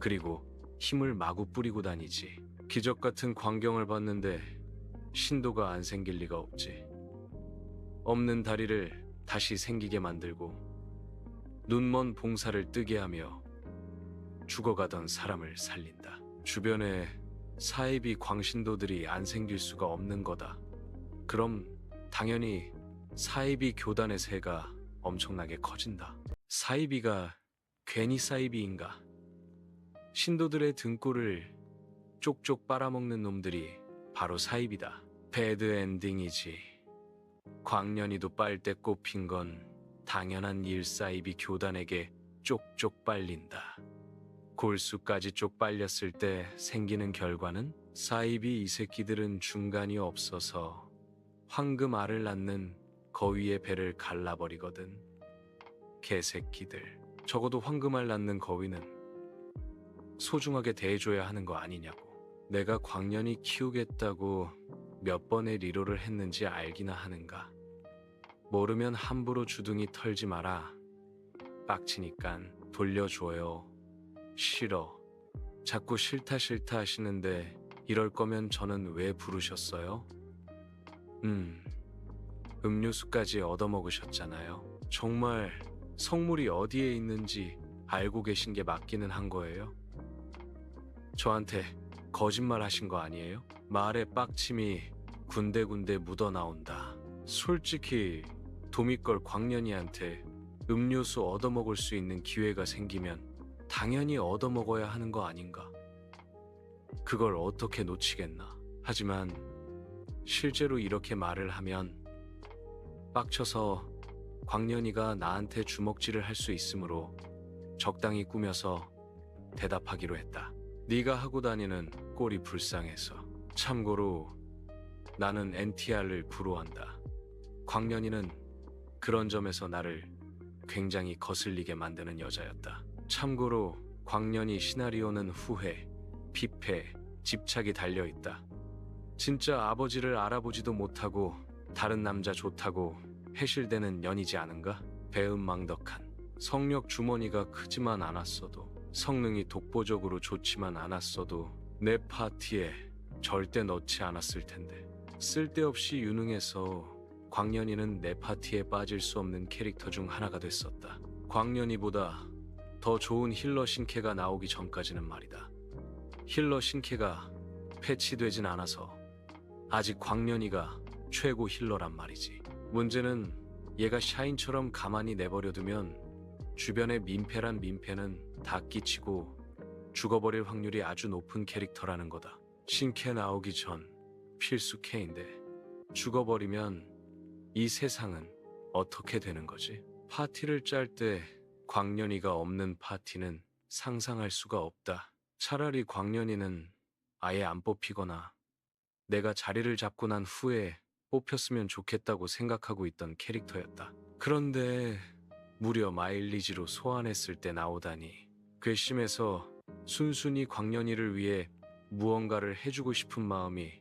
그리고 힘을 마구 뿌리고 다니지. 기적 같은 광경을 봤는데 신도가 안 생길 리가 없지. 없는 다리를 다시 생기게 만들고 눈먼 봉사를 뜨게 하며 죽어가던 사람을 살린다. 주변에 사이비 광신도들이 안 생길 수가 없는 거다. 그럼 당연히 사이비 교단의 세가 엄청나게 커진다. 사이비가 괜히 사이비인가? 신도들의 등골을 쪽쪽 빨아먹는 놈들이 바로 사이비다. 배드 엔딩이지. 광년이도 빨대 꼽힌 건 당연한 일. 사이비 교단에게 쪽쪽 빨린다. 골수까지 쪽 빨렸을 때 생기는 결과는 사이비 이 새끼들은 중간이 없어서 황금 알을 낳는 거위의 배를 갈라버리거든. 개새끼들. 적어도 황금알 낳는 거위는 소중하게 대해줘야 하는 거 아니냐고. 내가 광년이 키우겠다고 몇 번의 리로를 했는지 알기나 하는가. 모르면 함부로 주둥이 털지 마라. 빡치니깐 돌려줘요. 싫어. 자꾸 싫다 싫다 하시는데 이럴 거면 저는 왜 부르셨어요? 음료수까지 얻어먹으셨잖아요. 정말 성물이 어디에 있는지 알고 계신 게 맞기는 한 거예요? 저한테 거짓말 하신 거 아니에요? 말에 빡침이 군데군데 묻어나온다. 솔직히 도미걸 광년이한테 음료수 얻어먹을 수 있는 기회가 생기면 당연히 얻어먹어야 하는 거 아닌가? 그걸 어떻게 놓치겠나? 하지만 실제로 이렇게 말을 하면 빡쳐서 광년이가 나한테 주먹질을 할 수 있으므로 적당히 꾸며서 대답하기로 했다. 네가 하고 다니는 꼴이 불쌍해서. 참고로 나는 NTR을 구로한다. 광년이는 그런 점에서 나를 굉장히 거슬리게 만드는 여자였다. 참고로 광년이 시나리오는 후회, 피폐, 집착이 달려있다. 진짜 아버지를 알아보지도 못하고 다른 남자 좋다고 해실대는 년이지 않은가? 배은망덕한 성력 주머니가 크지만 않았어도, 성능이 독보적으로 좋지만 않았어도 내 파티에 절대 넣지 않았을 텐데. 쓸데없이 유능해서 광년이는 내 파티에 빠질 수 없는 캐릭터 중 하나가 됐었다. 광년이보다 더 좋은 힐러 신캐가 나오기 전까지는 말이다. 힐러 신캐가 패치되진 않아서 아직 광년이가 최고 힐러란 말이지. 문제는 얘가 샤인처럼 가만히 내버려두면 주변에 민폐란 민폐는 다 끼치고 죽어버릴 확률이 아주 높은 캐릭터라는 거다. 신캐 나오기 전 필수 캐인데 죽어버리면 이 세상은 어떻게 되는 거지? 파티를 짤 때 광년이가 없는 파티는 상상할 수가 없다. 차라리 광년이는 아예 안 뽑히거나 내가 자리를 잡고 난 후에 뽑혔으면 좋겠다고 생각하고 있던 캐릭터였다. 그런데 무려 마일리지로 소환했을 때 나오다니 괘씸해서 순순히 광년이를 위해 무언가를 해주고 싶은 마음이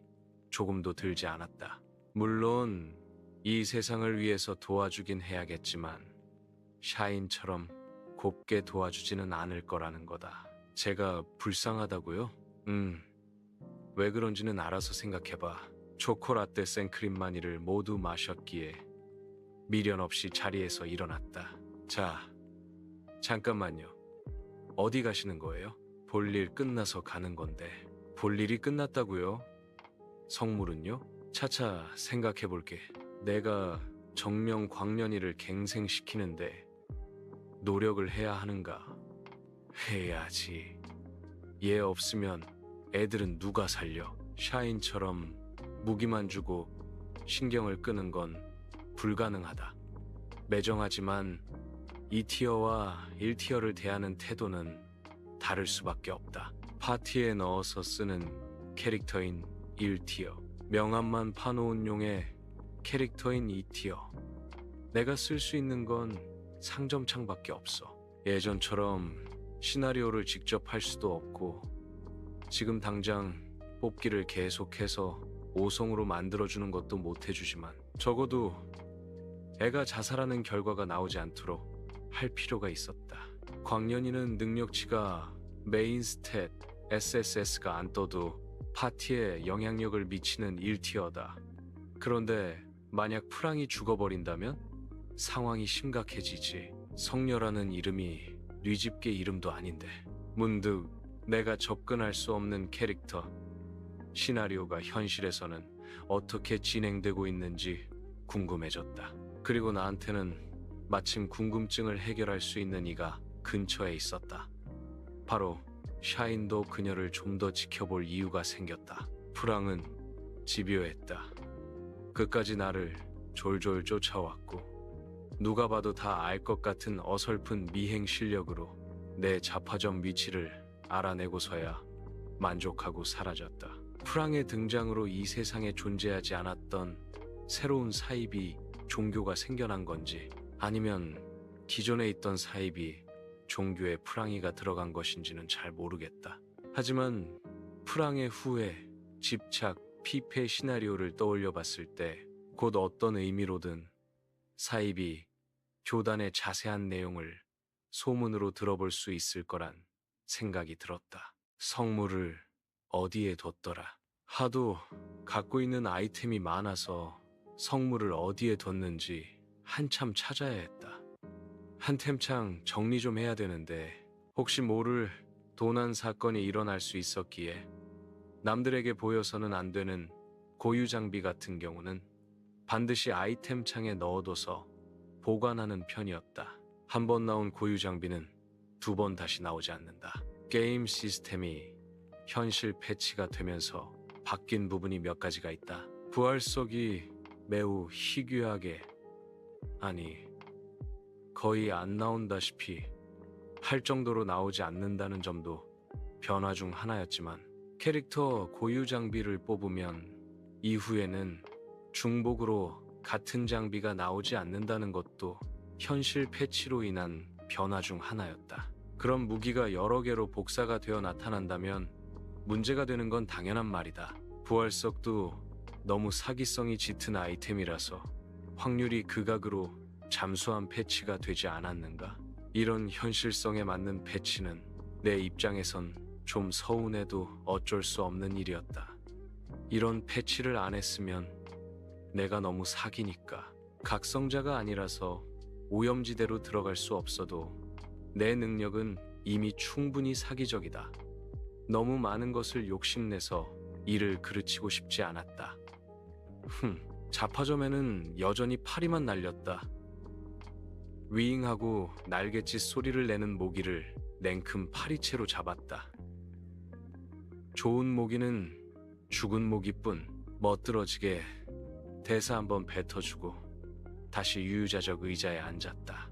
조금도 들지 않았다. 물론 이 세상을 위해서 도와주긴 해야겠지만 샤인처럼 곱게 도와주지는 않을 거라는 거다. 제가 불쌍하다고요? 왜 그런지는 알아서 생각해봐. 초코라떼 생크림 마니를 모두 마셨기에 미련 없이 자리에서 일어났다. 자, 잠깐만요. 어디 가시는 거예요? 볼일 끝나서 가는 건데. 볼일이 끝났다고요? 성물은요? 차차 생각해볼게. 내가 정명 광년이를 갱생시키는데 노력을 해야 하는가? 해야지. 얘 없으면 애들은 누가 살려? 샤인처럼 무기만 주고 신경을 끄는 건 불가능하다. 매정하지만 2티어와 1티어를 대하는 태도는 다를 수밖에 없다. 파티에 넣어서 쓰는 캐릭터인 1티어, 명함만 파놓은 용의 캐릭터인 2티어. 내가 쓸 수 있는 건 상점창밖에 없어. 예전처럼 시나리오를 직접 할 수도 없고 지금 당장 뽑기를 계속해서 5성으로 만들어주는 것도 못해주지만 적어도 애가 자살하는 결과가 나오지 않도록 할 필요가 있었다. 광년이는 능력치가 메인 스탯 SSS가 안 떠도 파티에 영향력을 미치는 1티어다. 그런데 만약 프랑이 죽어버린다면 상황이 심각해지지. 성녀라는 이름이 뉘집게 이름도 아닌데. 문득 내가 접근할 수 없는 캐릭터, 시나리오가 현실에서는 어떻게 진행되고 있는지 궁금해졌다. 그리고 나한테는 마침 궁금증을 해결할 수 있는 이가 근처에 있었다. 바로 샤인도 그녀를 좀 더 지켜볼 이유가 생겼다. 프랑은 집요했다. 끝까지 나를 졸졸 쫓아왔고 누가 봐도 다 알 것 같은 어설픈 미행 실력으로 내 자파점 위치를 알아내고서야 만족하고 사라졌다. 프랑의 등장으로 이 세상에 존재하지 않았던 새로운 사입이 종교가 생겨난 건지 아니면 기존에 있던 사입이 종교에 프랑이가 들어간 것인지는 잘 모르겠다. 하지만 프랑의 후회, 집착, 피폐 시나리오를 떠올려 봤을 때 곧 어떤 의미로든 사입이 교단의 자세한 내용을 소문으로 들어볼 수 있을 거란 생각이 들었다. 성물을 어디에 뒀더라. 하도 갖고 있는 아이템이 많아서 성물을 어디에 뒀는지 한참 찾아야 했다. 한템창 정리 좀 해야 되는데 혹시 모를 도난 사건이 일어날 수 있었기에 남들에게 보여서는 안 되는 고유 장비 같은 경우는 반드시 아이템 창에 넣어둬서 보관하는 편이었다. 한 번 나온 고유 장비는 두 번 다시 나오지 않는다. 게임 시스템이 현실 패치가 되면서 바뀐 부분이 몇 가지가 있다. 부활석이 매우 희귀하게, 아니 거의 안 나온다시피 할 정도로 나오지 않는다는 점도 변화 중 하나였지만, 캐릭터 고유 장비를 뽑으면 이후에는 중복으로 같은 장비가 나오지 않는다는 것도 현실 패치로 인한 변화 중 하나였다. 그럼 무기가 여러 개로 복사가 되어 나타난다면 문제가 되는 건 당연한 말이다. 부활석도 너무 사기성이 짙은 아이템이라서 확률이 극악으로 잠수한 패치가 되지 않았는가? 이런 현실성에 맞는 패치는 내 입장에선 좀 서운해도 어쩔 수 없는 일이었다. 이런 패치를 안 했으면 내가 너무 사기니까. 각성자가 아니라서 오염지대로 들어갈 수 없어도 내 능력은 이미 충분히 사기적이다. 너무 많은 것을 욕심내서 이를 그르치고 싶지 않았다. 자파점에는 여전히 파리만 날렸다. 위잉하고 날갯짓 소리를 내는 모기를 냉큼 파리채로 잡았다. 좋은 모기는 죽은 모기뿐. 멋들어지게 대사 한번 뱉어주고 다시 유유자적 의자에 앉았다.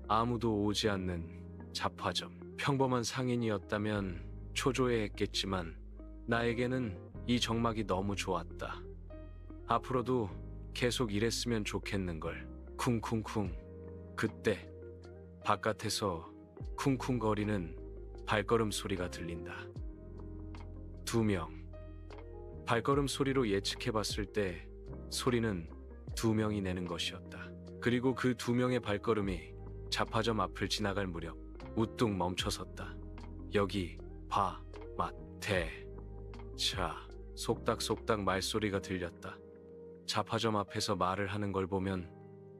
아무도 오지 않는 자파점. 평범한 상인이었다면 초조해했겠지만 나에게는 이 정막이 너무 좋았다. 앞으로도 계속 이랬으면 좋겠는걸. 쿵쿵쿵. 그때 바깥에서 쿵쿵거리는 발걸음 소리가 들린다. 2명. 발걸음 소리로 예측해봤을 때 소리는 2명이 내는 것이었다. 그리고 그 2명의 발걸음이 자파점 앞을 지나갈 무렵 우뚝 멈춰섰다. 여기 봐, 맛, 대, 자. 속닥속닥 말소리가 들렸다. 자파점 앞에서 말을 하는 걸 보면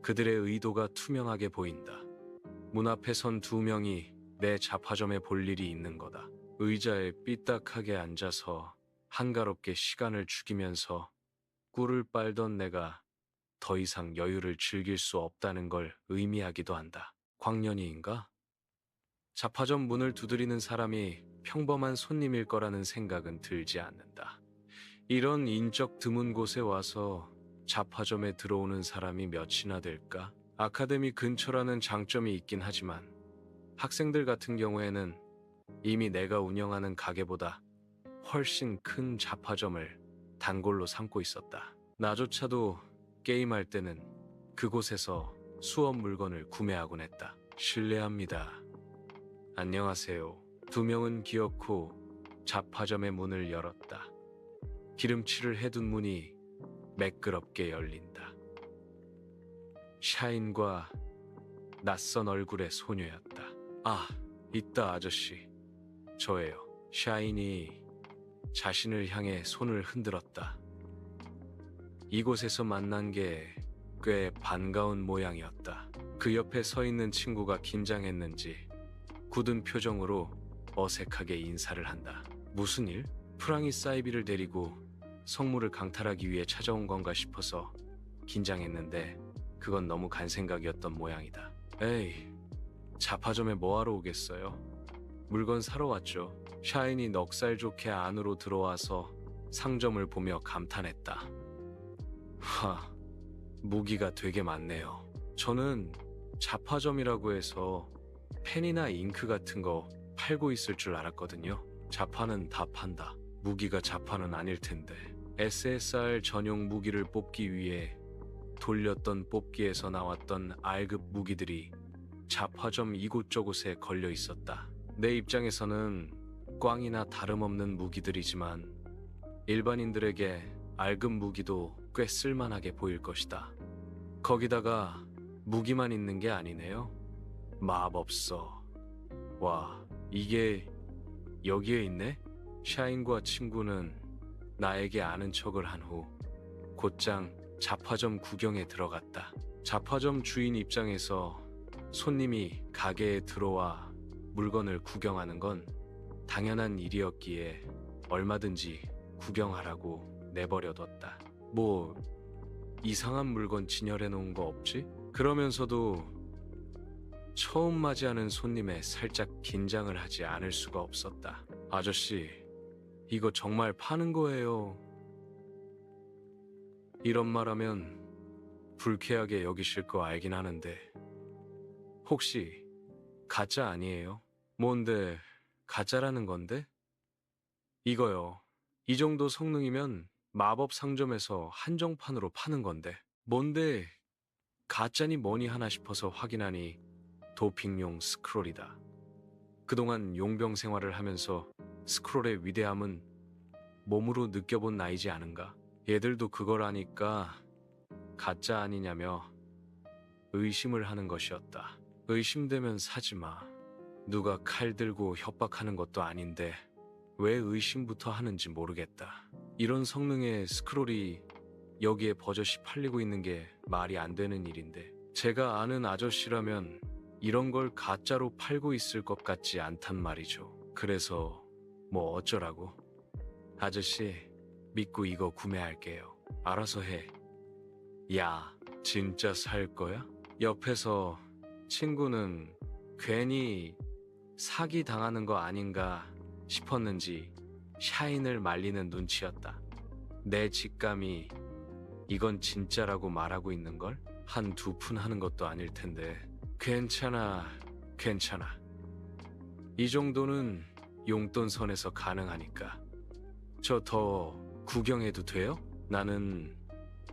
그들의 의도가 투명하게 보인다. 문 앞에 선 2명이 내 자파점에 볼 일이 있는 거다. 의자에 삐딱하게 앉아서 한가롭게 시간을 죽이면서 꿀을 빨던 내가 더 이상 여유를 즐길 수 없다는 걸 의미하기도 한다. 광년이인가? 자파점 문을 두드리는 사람이 평범한 손님일 거라는 생각은 들지 않는다. 이런 인적 드문 곳에 와서 자파점에 들어오는 사람이 몇이나 될까? 아카데미 근처라는 장점이 있긴 하지만 학생들 같은 경우에는 이미 내가 운영하는 가게보다 훨씬 큰 자파점을 단골로 삼고 있었다. 나조차도 게임할 때는 그곳에서 수업 물건을 구매하곤 했다. 실례합니다. 안녕하세요. 2명은 기어코 자파점의 문을 열었다. 기름칠을 해둔 문이 매끄럽게 열린다. 샤인과 낯선 얼굴의 소녀였다. 아, 있다 아저씨. 저예요. 샤인이 자신을 향해 손을 흔들었다. 이곳에서 만난 게 꽤 반가운 모양이었다. 그 옆에 서 있는 친구가 긴장했는지 굳은 표정으로 어색하게 인사를 한다. 무슨 일? 프랑이 사이비를 데리고 성물을 강탈하기 위해 찾아온 건가 싶어서 긴장했는데 그건 너무 간 생각이었던 모양이다. 에이, 자파점에 뭐하러 오겠어요? 물건 사러 왔죠. 샤인이 넉살 좋게 안으로 들어와서 상점을 보며 감탄했다. 하, 무기가 되게 많네요. 저는 자파점이라고 해서 펜이나 잉크 같은 거 팔고 있을 줄 알았거든요. 자파는 다 판다. 무기가 자파는 아닐 텐데. SSR 전용 무기를 뽑기 위해 돌렸던 뽑기에서 나왔던 R급 무기들이 자파점 이곳저곳에 걸려 있었다. 내 입장에서는 꽝이나 다름없는 무기들이지만 일반인들에게 R급 무기도 꽤 쓸만하게 보일 것이다. 거기다가 무기만 있는 게 아니네요. 마법서. 와, 이게 여기에 있네? 샤인과 친구는 나에게 아는 척을 한 후 곧장 잡화점 구경에 들어갔다. 잡화점 주인 입장에서 손님이 가게에 들어와 물건을 구경하는 건 당연한 일이었기에 얼마든지 구경하라고 내버려뒀다. 뭐 이상한 물건 진열해 놓은 거 없지? 그러면서도 처음 맞이하는 손님에 살짝 긴장을 하지 않을 수가 없었다. 아저씨, 이거 정말 파는 거예요? 이런 말하면 불쾌하게 여기실 거 알긴 하는데 혹시 가짜 아니에요? 뭔데 가짜라는 건데? 이거요. 이 정도 성능이면 마법 상점에서 한정판으로 파는 건데 뭔데 가짜니 뭐니 하나 싶어서 확인하니 도핑용 스크롤이다. 그동안 용병 생활을 하면서 스크롤의 위대함은 몸으로 느껴본 나이지 않은가? 얘들도 그걸 아니까 가짜 아니냐며 의심을 하는 것이었다. 의심되면 사지 마. 누가 칼 들고 협박하는 것도 아닌데 왜 의심부터 하는지 모르겠다. 이런 성능의 스크롤이 여기에 버젓이 팔리고 있는 게 말이 안 되는 일인데 제가 아는 아저씨라면 이런 걸 가짜로 팔고 있을 것 같지 않단 말이죠. 그래서 뭐 어쩌라고? 아저씨, 믿고 이거 구매할게요. 알아서 해. 야, 진짜 살 거야? 옆에서 친구는 괜히 사기 당하는 거 아닌가 싶었는지 샤인을 말리는 눈치였다. 내 직감이 이건 진짜라고 말하고 있는걸? 한 두 푼 하는 것도 아닐 텐데. 괜찮아, 괜찮아. 이 정도는 용돈 선에서 가능하니까. 저 더 구경해도 돼요? 나는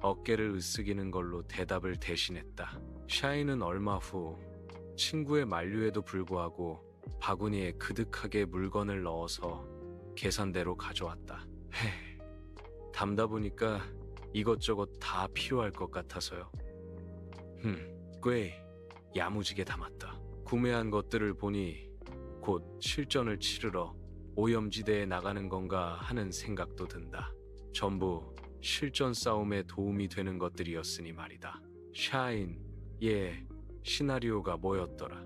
어깨를 으쓱이는 걸로 대답을 대신했다. 샤이는 얼마 후 친구의 만류에도 불구하고 바구니에 그득하게 물건을 넣어서 계산대로 가져왔다. 담다 보니까 이것저것 다 필요할 것 같아서요. 꽤 야무지게 담았다. 구매한 것들을 보니 곧 실전을 치르러 오염지대에 나가는 건가 하는 생각도 든다. 전부 실전 싸움에 도움이 되는 것들이었으니 말이다. 샤인, 얘 시나리오가 뭐였더라?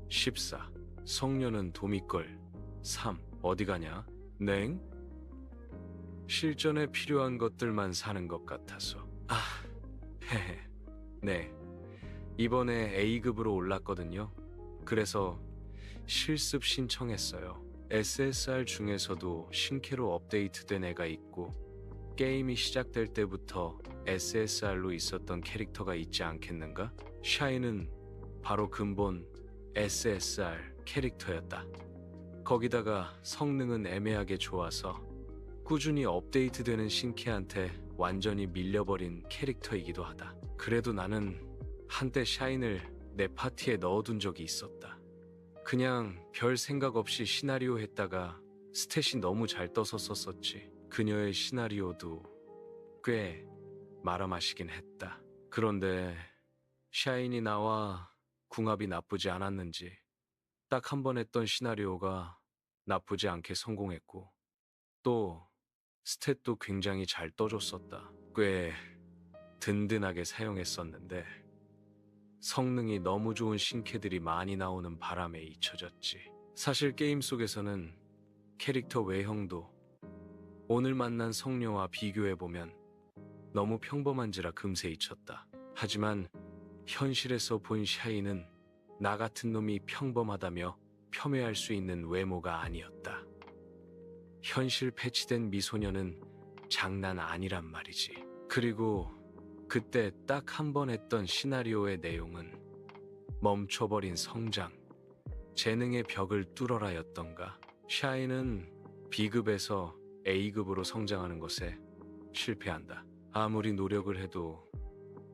14. 성녀는 도미걸. 3. 어디 가냐? 냉? 실전에 필요한 것들만 사는 것 같아서. 헤헤. 네. 이번에 A급으로 올랐거든요. 그래서 실습 신청했어요. SSR 중에서도 신캐로 업데이트된 애가 있고 게임이 시작될 때부터 SSR로 있었던 캐릭터가 있지 않겠는가? 샤이는 바로 근본 SSR 캐릭터였다. 거기다가 성능은 애매하게 좋아서 꾸준히 업데이트되는 신캐한테 완전히 밀려버린 캐릭터이기도 하다. 그래도 나는 한때 샤인을 내 파티에 넣어둔 적이 있었다. 그냥 별 생각 없이 시나리오 했다가 스탯이 너무 잘 떠서 썼었지. 그녀의 시나리오도 꽤 말아마시긴 했다. 그런데 샤인이 나와 궁합이 나쁘지 않았는지 딱 한 번 했던 시나리오가 나쁘지 않게 성공했고 또 스탯도 굉장히 잘 떠줬었다. 꽤 든든하게 사용했었는데 성능이 너무 좋은 신캐들이 많이 나오는 바람에 잊혀졌지. 사실 게임 속에서는 캐릭터 외형도 오늘 만난 성녀와 비교해보면 너무 평범한지라 금세 잊혔다. 하지만 현실에서 본 샤이는 나 같은 놈이 평범하다며 폄훼할 수 있는 외모가 아니었다. 현실 패치된 미소녀는 장난 아니란 말이지. 그리고 그때 딱 한 번 했던 시나리오의 내용은 멈춰버린 성장, 재능의 벽을 뚫어라였던가. 샤이는 B급에서 A급으로 성장하는 것에 실패한다. 아무리 노력을 해도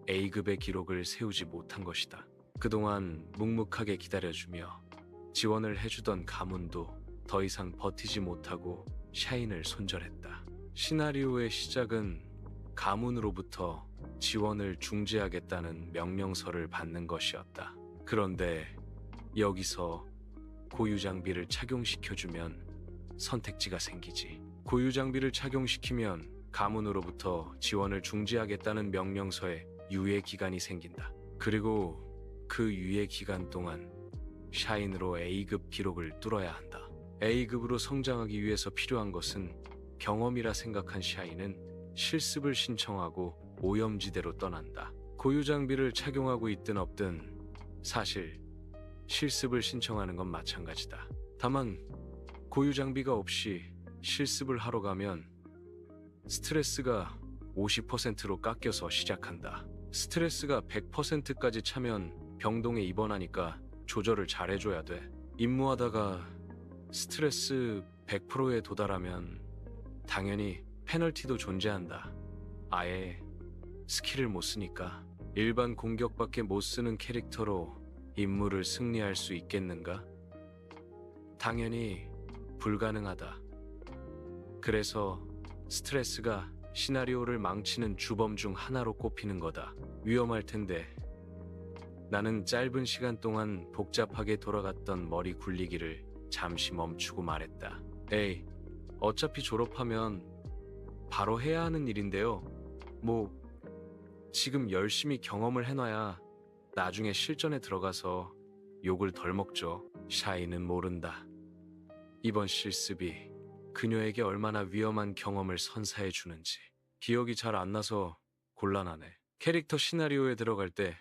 A급의 기록을 세우지 못한 것이다. 그동안 묵묵하게 기다려주며 지원을 해주던 가문도 더 이상 버티지 못하고 샤인을 손절했다. 시나리오의 시작은 가문으로부터 지원을 중지하겠다는 명령서를 받는 것이었다. 그런데 여기서 고유 장비를 착용시켜주면 선택지가 생기지. 고유 장비를 착용시키면 가문으로부터 지원을 중지하겠다는 명령서에 유예 기간이 생긴다. 그리고 그 유예 기간 동안 샤인으로 A급 기록을 뚫어야 한다. A급으로 성장하기 위해서 필요한 것은 경험이라 생각한 샤인은 실습을 신청하고 오염지대로 떠난다. 고유 장비를 착용하고 있든 없든 사실 실습을 신청하는 건 마찬가지다. 다만 고유 장비가 없이 실습을 하러 가면 스트레스가 50%로 깎여서 시작한다. 스트레스가 100%까지 차면 병동에 입원하니까 조절을 잘 해줘야 돼. 임무하다가 스트레스 100%에 도달하면 당연히 페널티도 존재한다. 아예 스킬을 못 쓰니까. 일반 공격밖에 못 쓰는 캐릭터로 임무를 승리할 수 있겠는가? 당연히 불가능하다. 그래서 스트레스가 시나리오를 망치는 주범 중 하나로 꼽히는 거다. 위험할 텐데. 나는 짧은 시간 동안 복잡하게 돌아갔던 머리 굴리기를 잠시 멈추고 말했다. 에이, 어차피 졸업하면 바로 해야 하는 일인데요. 뭐 지금 열심히 경험을 해놔야 나중에 실전에 들어가서 욕을 덜 먹죠. 샤이는 모른다. 이번 실습이 그녀에게 얼마나 위험한 경험을 선사해 주는지. 기억이 잘 안 나서 곤란하네. 캐릭터 시나리오에 들어갈 때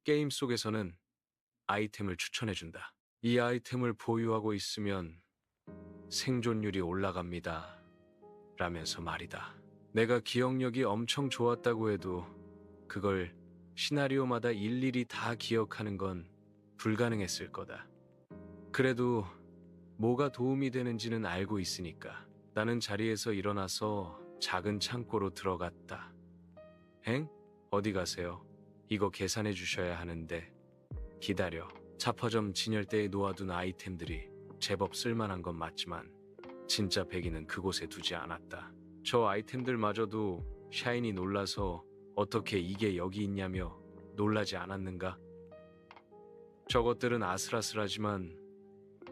게임 속에서는 아이템을 추천해준다. 이 아이템을 보유하고 있으면 생존율이 올라갑니다. 라면서 말이다. 내가 기억력이 엄청 좋았다고 해도 그걸 시나리오마다 일일이 다 기억하는 건 불가능했을 거다. 그래도 뭐가 도움이 되는지는 알고 있으니까. 나는 자리에서 일어나서 작은 창고로 들어갔다. 엥? 어디 가세요? 이거 계산해 주셔야 하는데. 기다려. 차파점 진열대에 놓아둔 아이템들이 제법 쓸만한 건 맞지만 진짜 배기는 그곳에 두지 않았다. 저 아이템들마저도 샤인이 놀라서 어떻게 이게 여기 있냐며 놀라지 않았는가? 저것들은 아슬아슬하지만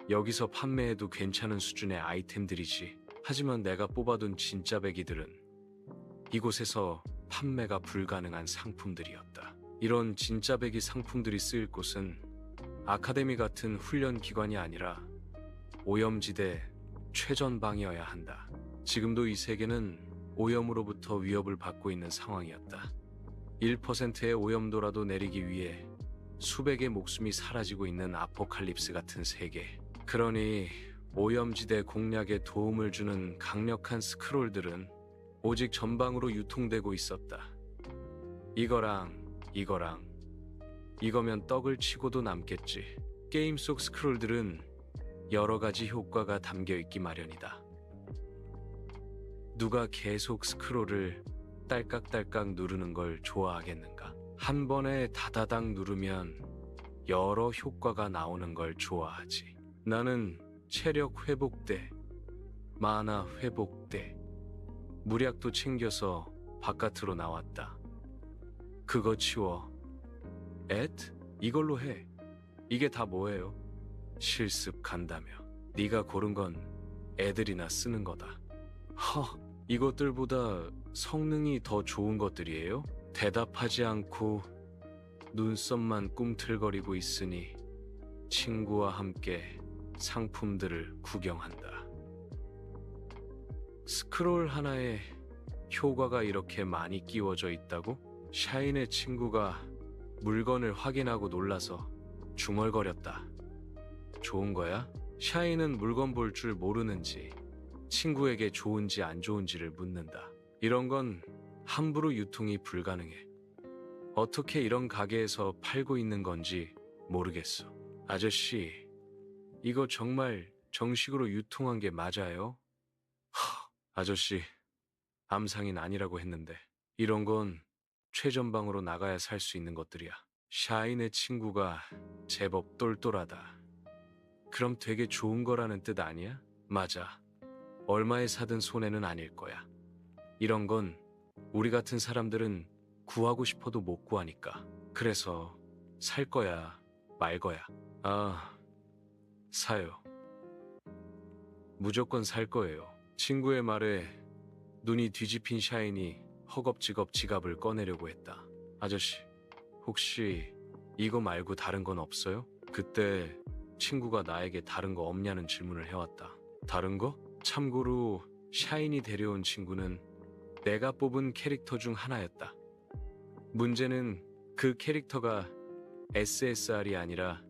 여기서 판매해도 괜찮은 수준의 아이템들이지. 하지만 내가 뽑아둔 진짜 배기들은 이곳에서 판매가 불가능한 상품들이었다. 이런 진짜 배기 상품들이 쓰일 곳은 아카데미 같은 훈련 기관이 아니라 오염지대 최전방이어야 한다. 지금도 이 세계는 오염으로부터 위협을 받고 있는 상황이었다. 1%의 오염도라도 내리기 위해 수백의 목숨이 사라지고 있는 아포칼립스 같은 세계. 그러니 오염지대 공략에 도움을 주는 강력한 스크롤들은 오직 전방으로 유통되고 있었다. 이거면 떡을 치고도 남겠지. 게임 속 스크롤들은 여러 가지 효과가 담겨 있기 마련이다. 누가 계속 스크롤을 딸깍딸깍 누르는 걸 좋아하겠는가? 한 번에 다다닥 누르면 여러 효과가 나오는 걸 좋아하지. 나는 체력 회복대, 마나 회복대, 무략도 챙겨서 바깥으로 나왔다. 그거 치워. 앳? 이걸로 해. 이게 다 뭐예요? 실습 간다며. 네가 고른 건 애들이나 쓰는 거다. 이것들보다 성능이 더 좋은 것들이에요? 대답하지 않고 눈썹만 꿈틀거리고 있으니 친구와 함께 상품들을 구경한다. 스크롤 하나에 효과가 이렇게 많이 끼워져 있다고? 샤인의 친구가 물건을 확인하고 놀라서 중얼거렸다. 좋은 거야? 샤인은 물건 볼 줄 모르는지 친구에게 좋은지 안 좋은지를 묻는다. 이런 건 함부로 유통이 불가능해. 어떻게 이런 가게에서 팔고 있는 건지 모르겠어. 아저씨, 이거 정말 정식으로 유통한 게 맞아요? 아저씨, 암상인 아니라고 했는데 이런 건 최전방으로 나가야 살 수 있는 것들이야. 샤인의 친구가 제법 똘똘하다. 그럼 되게 좋은 거라는 뜻 아니야? 맞아. 얼마에 사든 손해는 아닐 거야. 이런 건 우리 같은 사람들은 구하고 싶어도 못 구하니까. 그래서 살 거야, 말 거야. 아, 사요. 무조건 살 거예요. 친구의 말에 눈이 뒤집힌 샤인이 허겁지겁 지갑을 꺼내려고 했다. 아저씨, 혹시 이거 말고 다른 건 없어요? 그때 친구가 나에게 다른 거 없냐는 질문을 해왔다. 다른 거? 참고로 샤인이 데려온 친구는 내가 뽑은 캐릭터 중 하나였다. 문제는 그 캐릭터가 SSR이 아니라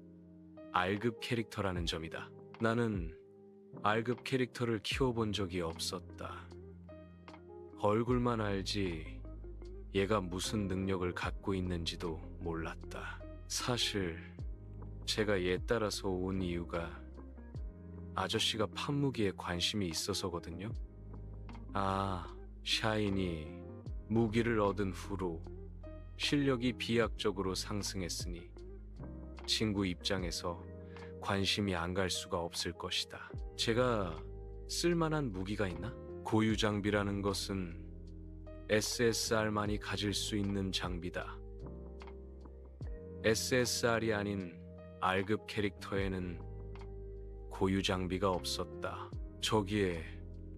R급 캐릭터라는 점이다. 나는 R급 캐릭터를 키워본 적이 없었다. 얼굴만 알지 얘가 무슨 능력을 갖고 있는지도 몰랐다. 사실 제가 얘 따라서 온 이유가 아저씨가 판무기에 관심이 있어서거든요. 아, 샤인이 무기를 얻은 후로 실력이 비약적으로 상승했으니 친구 입장에서 관심이 안 갈 수가 없을 것이다. 제가 쓸만한 무기가 있나? 고유 장비라는 것은 SSR만이 가질 수 있는 장비다. SSR이 아닌 R급 캐릭터에는 고유 장비가 없었다. 저기에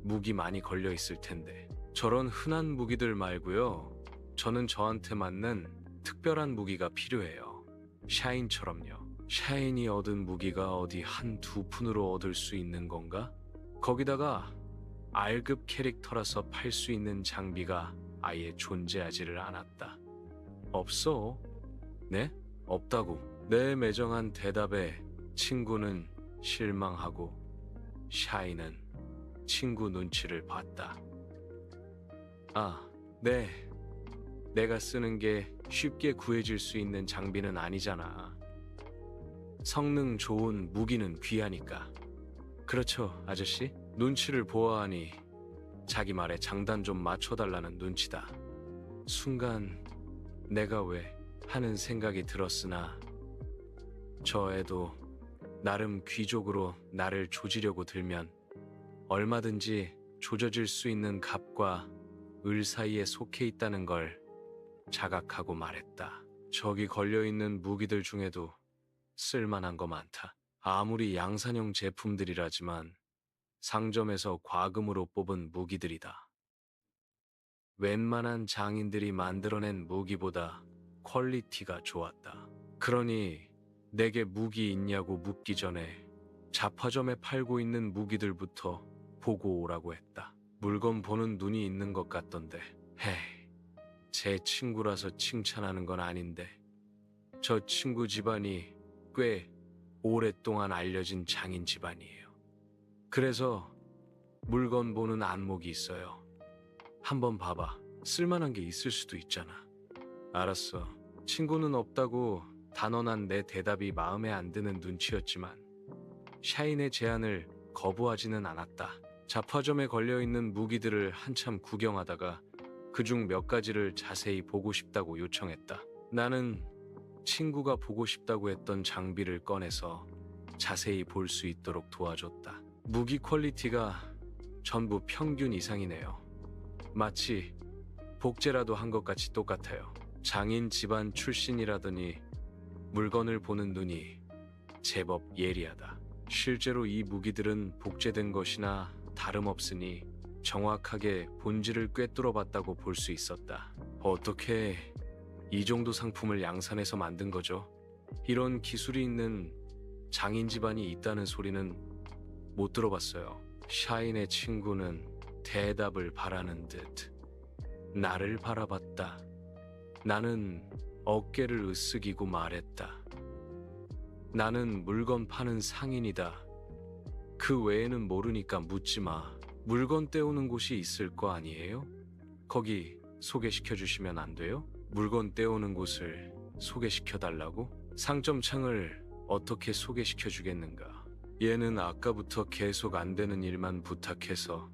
무기 많이 걸려 있을 텐데. 저런 흔한 무기들 말고요. 저는 저한테 맞는 특별한 무기가 필요해요. 샤인처럼요. 샤인이 얻은 무기가 어디 한두 푼으로 얻을 수 있는 건가? 거기다가 R급 캐릭터라서 팔 수 있는 장비가 아예 존재하지를 않았다. 없어. 네? 없다고. 내 매정한 대답에 친구는 실망하고 샤인은 친구 눈치를 봤다. 아, 네. 내가 쓰는 게 쉽게 구해질 수 있는 장비는 아니잖아. 성능 좋은 무기는 귀하니까. 그렇죠, 아저씨? 눈치를 보아하니 자기 말에 장단 좀 맞춰달라는 눈치다. 순간 내가 왜 하는 생각이 들었으나 저 애도 나름 귀족으로 나를 조지려고 들면 얼마든지 조져질 수 있는 갑과 을 사이에 속해 있다는 걸 자각하고 말했다. 저기 걸려있는 무기들 중에도 쓸만한 거 많다. 아무리 양산형 제품들이라지만 상점에서 과금으로 뽑은 무기들이다. 웬만한 장인들이 만들어낸 무기보다 퀄리티가 좋았다. 그러니 내게 무기 있냐고 묻기 전에 잡화점에 팔고 있는 무기들부터 보고 오라고 했다. 물건 보는 눈이 있는 것 같던데. 헤이, 제 친구라서 칭찬하는 건 아닌데 저 친구 집안이 꽤 오랫동안 알려진 장인 집안이에요. 그래서 물건 보는 안목이 있어요. 한번 봐봐. 쓸만한 게 있을 수도 있잖아. 알았어. 친구는 없다고 단언한 내 대답이 마음에 안 드는 눈치였지만 샤인의 제안을 거부하지는 않았다. 잡화점에 걸려있는 무기들을 한참 구경하다가 그중 몇 가지를 자세히 보고 싶다고 요청했다. 나는 친구가 보고 싶다고 했던 장비를 꺼내서 자세히 볼 수 있도록 도와줬다. 무기 퀄리티가 전부 평균 이상이네요. 마치 복제라도 한 것 같이 똑같아요. 장인 집안 출신이라더니 물건을 보는 눈이 제법 예리하다. 실제로 이 무기들은 복제된 것이나 다름없으니 정확하게 본질을 꿰뚫어 봤다고 볼 수 있었다. 어떻게 이 정도 상품을 양산해서 만든 거죠? 이런 기술이 있는 장인 집안이 있다는 소리는 못 들어봤어요. 샤인의 친구는 대답을 바라는 듯 나를 바라봤다. 나는 어깨를 으쓱이고 말했다. 나는 물건 파는 상인이다. 그 외에는 모르니까 묻지 마. 물건 떼우는 곳이 있을 거 아니에요? 거기 소개시켜 주시면 안 돼요? 물건 떼우는 곳을 소개시켜 달라고? 상점 창을 어떻게 소개시켜 주겠는가? 얘는 아까부터 계속 안 되는 일만 부탁해서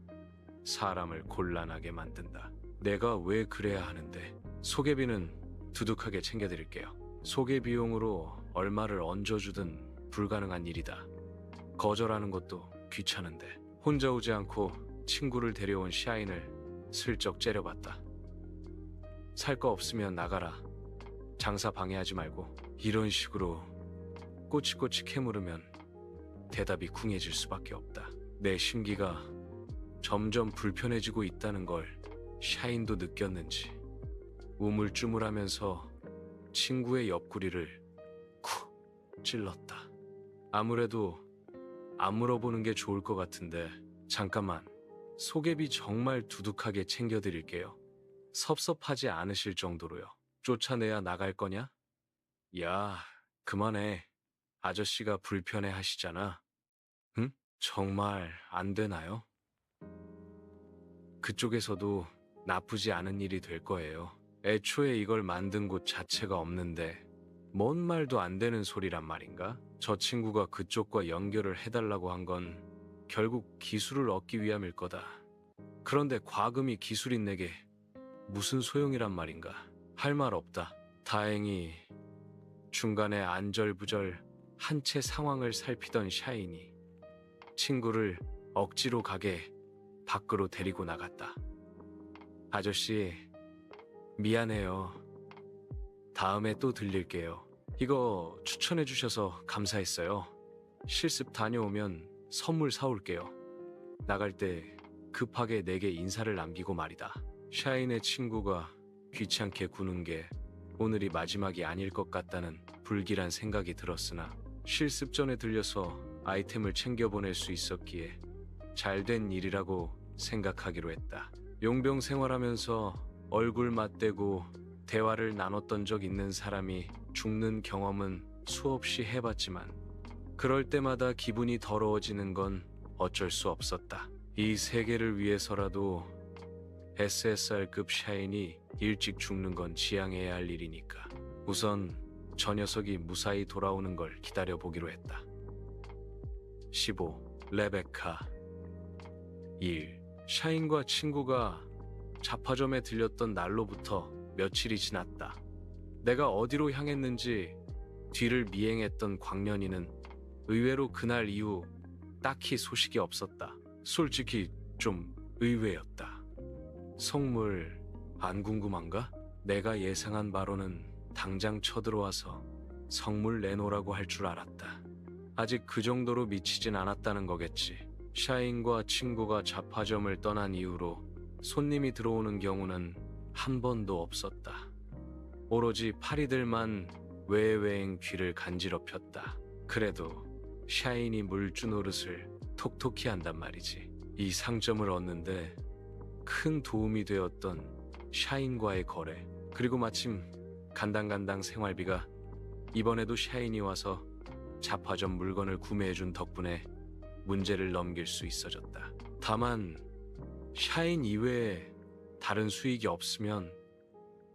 사람을 곤란하게 만든다. 내가 왜 그래야 하는데? 소개비는 두둑하게 챙겨드릴게요. 소개 비용으로 얼마를 얹어주든 불가능한 일이다. 거절하는 것도 귀찮은데. 혼자 오지 않고 친구를 데려온 샤인을 슬쩍 째려봤다. 살 거 없으면 나가라. 장사 방해하지 말고. 이런 식으로 꼬치꼬치 캐물으면 대답이 궁해질 수밖에 없다. 내 심기가 점점 불편해지고 있다는 걸 샤인도 느꼈는지 우물쭈물하면서 친구의 옆구리를 쿡 찔렀다. 아무래도 안 물어보는 게 좋을 것 같은데 잠깐만, 소개비 정말 두둑하게 챙겨드릴게요. 섭섭하지 않으실 정도로요. 쫓아내야 나갈 거냐? 야, 그만해. 아저씨가 불편해 하시잖아. 응? 정말 안 되나요? 그쪽에서도 나쁘지 않은 일이 될 거예요. 애초에 이걸 만든 곳 자체가 없는데 뭔 말도 안 되는 소리란 말인가? 저 친구가 그쪽과 연결을 해달라고 한 건 결국 기술을 얻기 위함일 거다. 그런데 과금이 기술인 내게 무슨 소용이란 말인가? 할 말 없다. 다행히 중간에 안절부절 한 채 상황을 살피던 샤인이 친구를 억지로 가게 밖으로 데리고 나갔다. 아저씨, 미안해요. 다음에 또 들릴게요. 이거 추천해 주셔서 감사했어요. 실습 다녀오면 선물 사올게요. 나갈 때 급하게 내게 인사를 남기고 말이다. 샤인의 친구가 귀찮게 구는 게 오늘이 마지막이 아닐 것 같다는 불길한 생각이 들었으나 실습 전에 들려서 아이템을 챙겨보낼 수 있었기에 잘된 일이라고 생각하기로 했다. 용병 생활하면서 얼굴 맞대고 대화를 나눴던 적 있는 사람이 죽는 경험은 수없이 해봤지만 그럴 때마다 기분이 더러워지는 건 어쩔 수 없었다. 이 세계를 위해서라도 SSR급 샤인이 일찍 죽는 건 지양해야 할 일이니까 우선 저 녀석이 무사히 돌아오는 걸 기다려보기로 했다. 15. 레베카 1. 샤인과 친구가 잡화점에 들렸던 날로부터 며칠이 지났다. 내가 어디로 향했는지 뒤를 미행했던 광년이는 의외로 그날 이후 딱히 소식이 없었다. 솔직히 좀 의외였다. 성물 안 궁금한가? 내가 예상한 바로는 당장 쳐들어와서 성물 내놓으라고 할 줄 알았다. 아직 그 정도로 미치진 않았다는 거겠지. 샤인과 친구가 잡화점을 떠난 이후로 손님이 들어오는 경우는 한 번도 없었다. 오로지 파리들만 외외행 귀를 간지럽혔다. 그래도 샤인이 물주 노릇을 톡톡히 한단 말이지. 이 상점을 얻는데 큰 도움이 되었던 샤인과의 거래, 그리고 마침 간당간당 생활비가 이번에도 샤인이 와서 잡화점 물건을 구매해준 덕분에 문제를 넘길 수 있어졌다. 다만 샤인 이외에 다른 수익이 없으면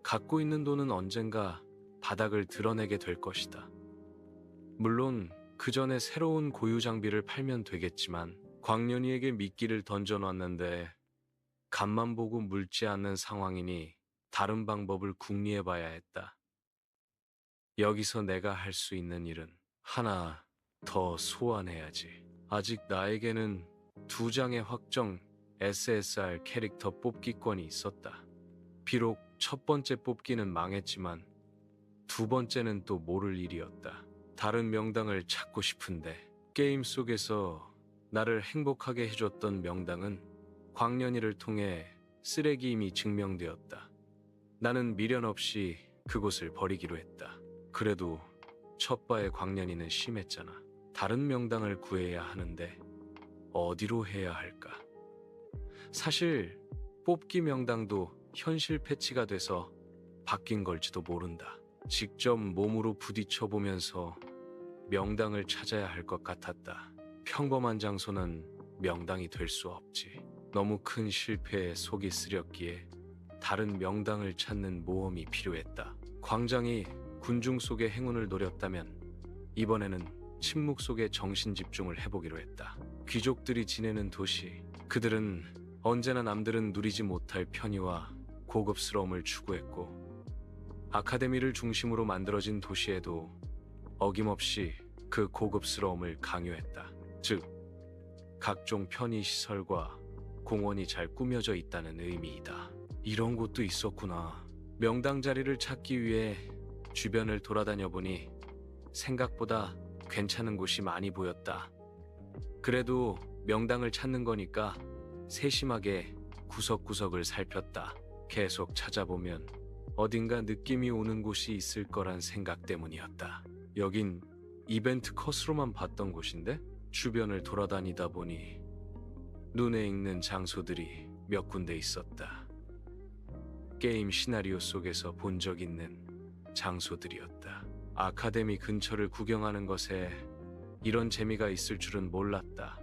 갖고 있는 돈은 언젠가 바닥을 드러내게 될 것이다. 물론 그 전에 새로운 고유 장비를 팔면 되겠지만 광년이에게 미끼를 던져놨는데 간만 보고 물지 않는 상황이니 다른 방법을 궁리해봐야 했다. 여기서 내가 할 수 있는 일은 하나 더 소환해야지. 아직 나에게는 2장의 확정 SSR 캐릭터 뽑기권이 있었다. 비록 첫 번째 뽑기는 망했지만 두 번째는 또 모를 일이었다. 다른 명당을 찾고 싶은데 게임 속에서 나를 행복하게 해줬던 명당은 광년이를 통해 쓰레기임이 증명되었다. 나는 미련 없이 그곳을 버리기로 했다. 그래도 첫바의 광년이는 심했잖아. 다른 명당을 구해야 하는데 어디로 해야 할까? 사실 뽑기 명당도 현실 패치가 돼서 바뀐 걸지도 모른다. 직접 몸으로 부딪혀 보면서 명당을 찾아야 할 것 같았다. 평범한 장소는 명당이 될 수 없지. 너무 큰 실패에 속이 쓰렸기에 다른 명당을 찾는 모험이 필요했다. 광장이 군중 속의 행운을 노렸다면 이번에는 침묵 속에 정신 집중을 해보기로 했다. 귀족들이 지내는 도시, 그들은 언제나 남들은 누리지 못할 편의와 고급스러움을 추구했고 아카데미를 중심으로 만들어진 도시에도 어김없이 그 고급스러움을 강요했다. 즉, 각종 편의시설과 공원이 잘 꾸며져 있다는 의미이다. 이런 곳도 있었구나. 명당 자리를 찾기 위해 주변을 돌아다녀 보니 생각보다 괜찮은 곳이 많이 보였다. 그래도 명당을 찾는 거니까 세심하게 구석구석을 살폈다. 계속 찾아보면 어딘가 느낌이 오는 곳이 있을 거란 생각 때문이었다. 여긴 이벤트 컷으로만 봤던 곳인데 주변을 돌아다니다 보니 눈에 익는 장소들이 몇 군데 있었다. 게임 시나리오 속에서 본 적 있는 장소들이었다. 아카데미 근처를 구경하는 것에 이런 재미가 있을 줄은 몰랐다.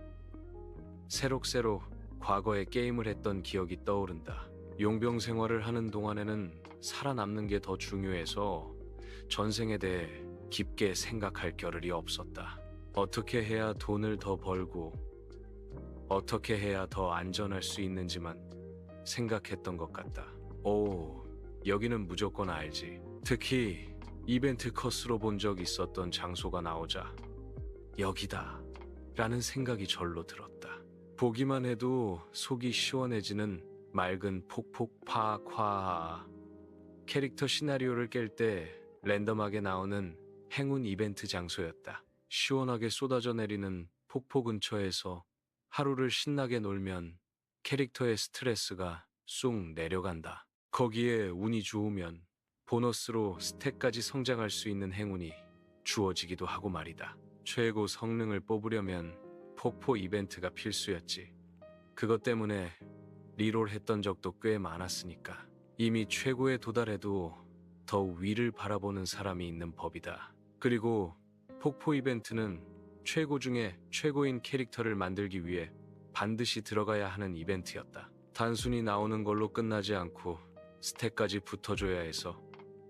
새록새록 과거에 게임을 했던 기억이 떠오른다. 용병 생활을 하는 동안에는 살아남는 게 더 중요해서 전생에 대해 깊게 생각할 겨를이 없었다. 어떻게 해야 돈을 더 벌고 어떻게 해야 더 안전할 수 있는지만 생각했던 것 같다. 오, 여기는 무조건 알지. 특히 이벤트 컷으로 본 적 있었던 장소가 나오자 여기다 라는 생각이 절로 들었다. 보기만 해도 속이 시원해지는 맑은 폭폭파화. 캐릭터 시나리오를 깰 때 랜덤하게 나오는 행운 이벤트 장소였다. 시원하게 쏟아져 내리는 폭포 근처에서 하루를 신나게 놀면 캐릭터의 스트레스가 쑥 내려간다. 거기에 운이 좋으면 보너스로 스탯까지 성장할 수 있는 행운이 주어지기도 하고 말이다. 최고 성능을 뽑으려면 폭포 이벤트가 필수였지. 그것 때문에 리롤 했던 적도 꽤 많았으니까. 이미 최고에 도달해도 더 위를 바라보는 사람이 있는 법이다. 그리고 폭포 이벤트는 최고 중에 최고인 캐릭터를 만들기 위해 반드시 들어가야 하는 이벤트였다. 단순히 나오는 걸로 끝나지 않고 스탯까지 붙어줘야 해서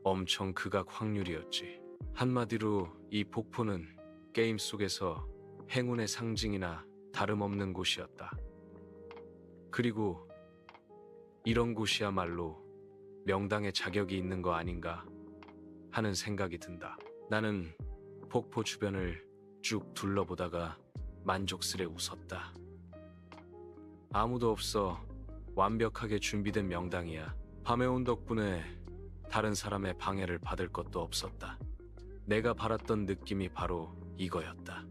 엄청 극악 확률이었지. 한마디로 이 폭포는 게임 속에서 행운의 상징이나 다름없는 곳이었다. 그리고 이런 곳이야말로 명당의 자격이 있는 거 아닌가 하는 생각이 든다. 나는 폭포 주변을 쭉 둘러보다가 만족스레 웃었다. 아무도 없어 완벽하게 준비된 명당이야. 밤에 온 덕분에 다른 사람의 방해를 받을 것도 없었다. 내가 바랐던 느낌이 바로 이거였다.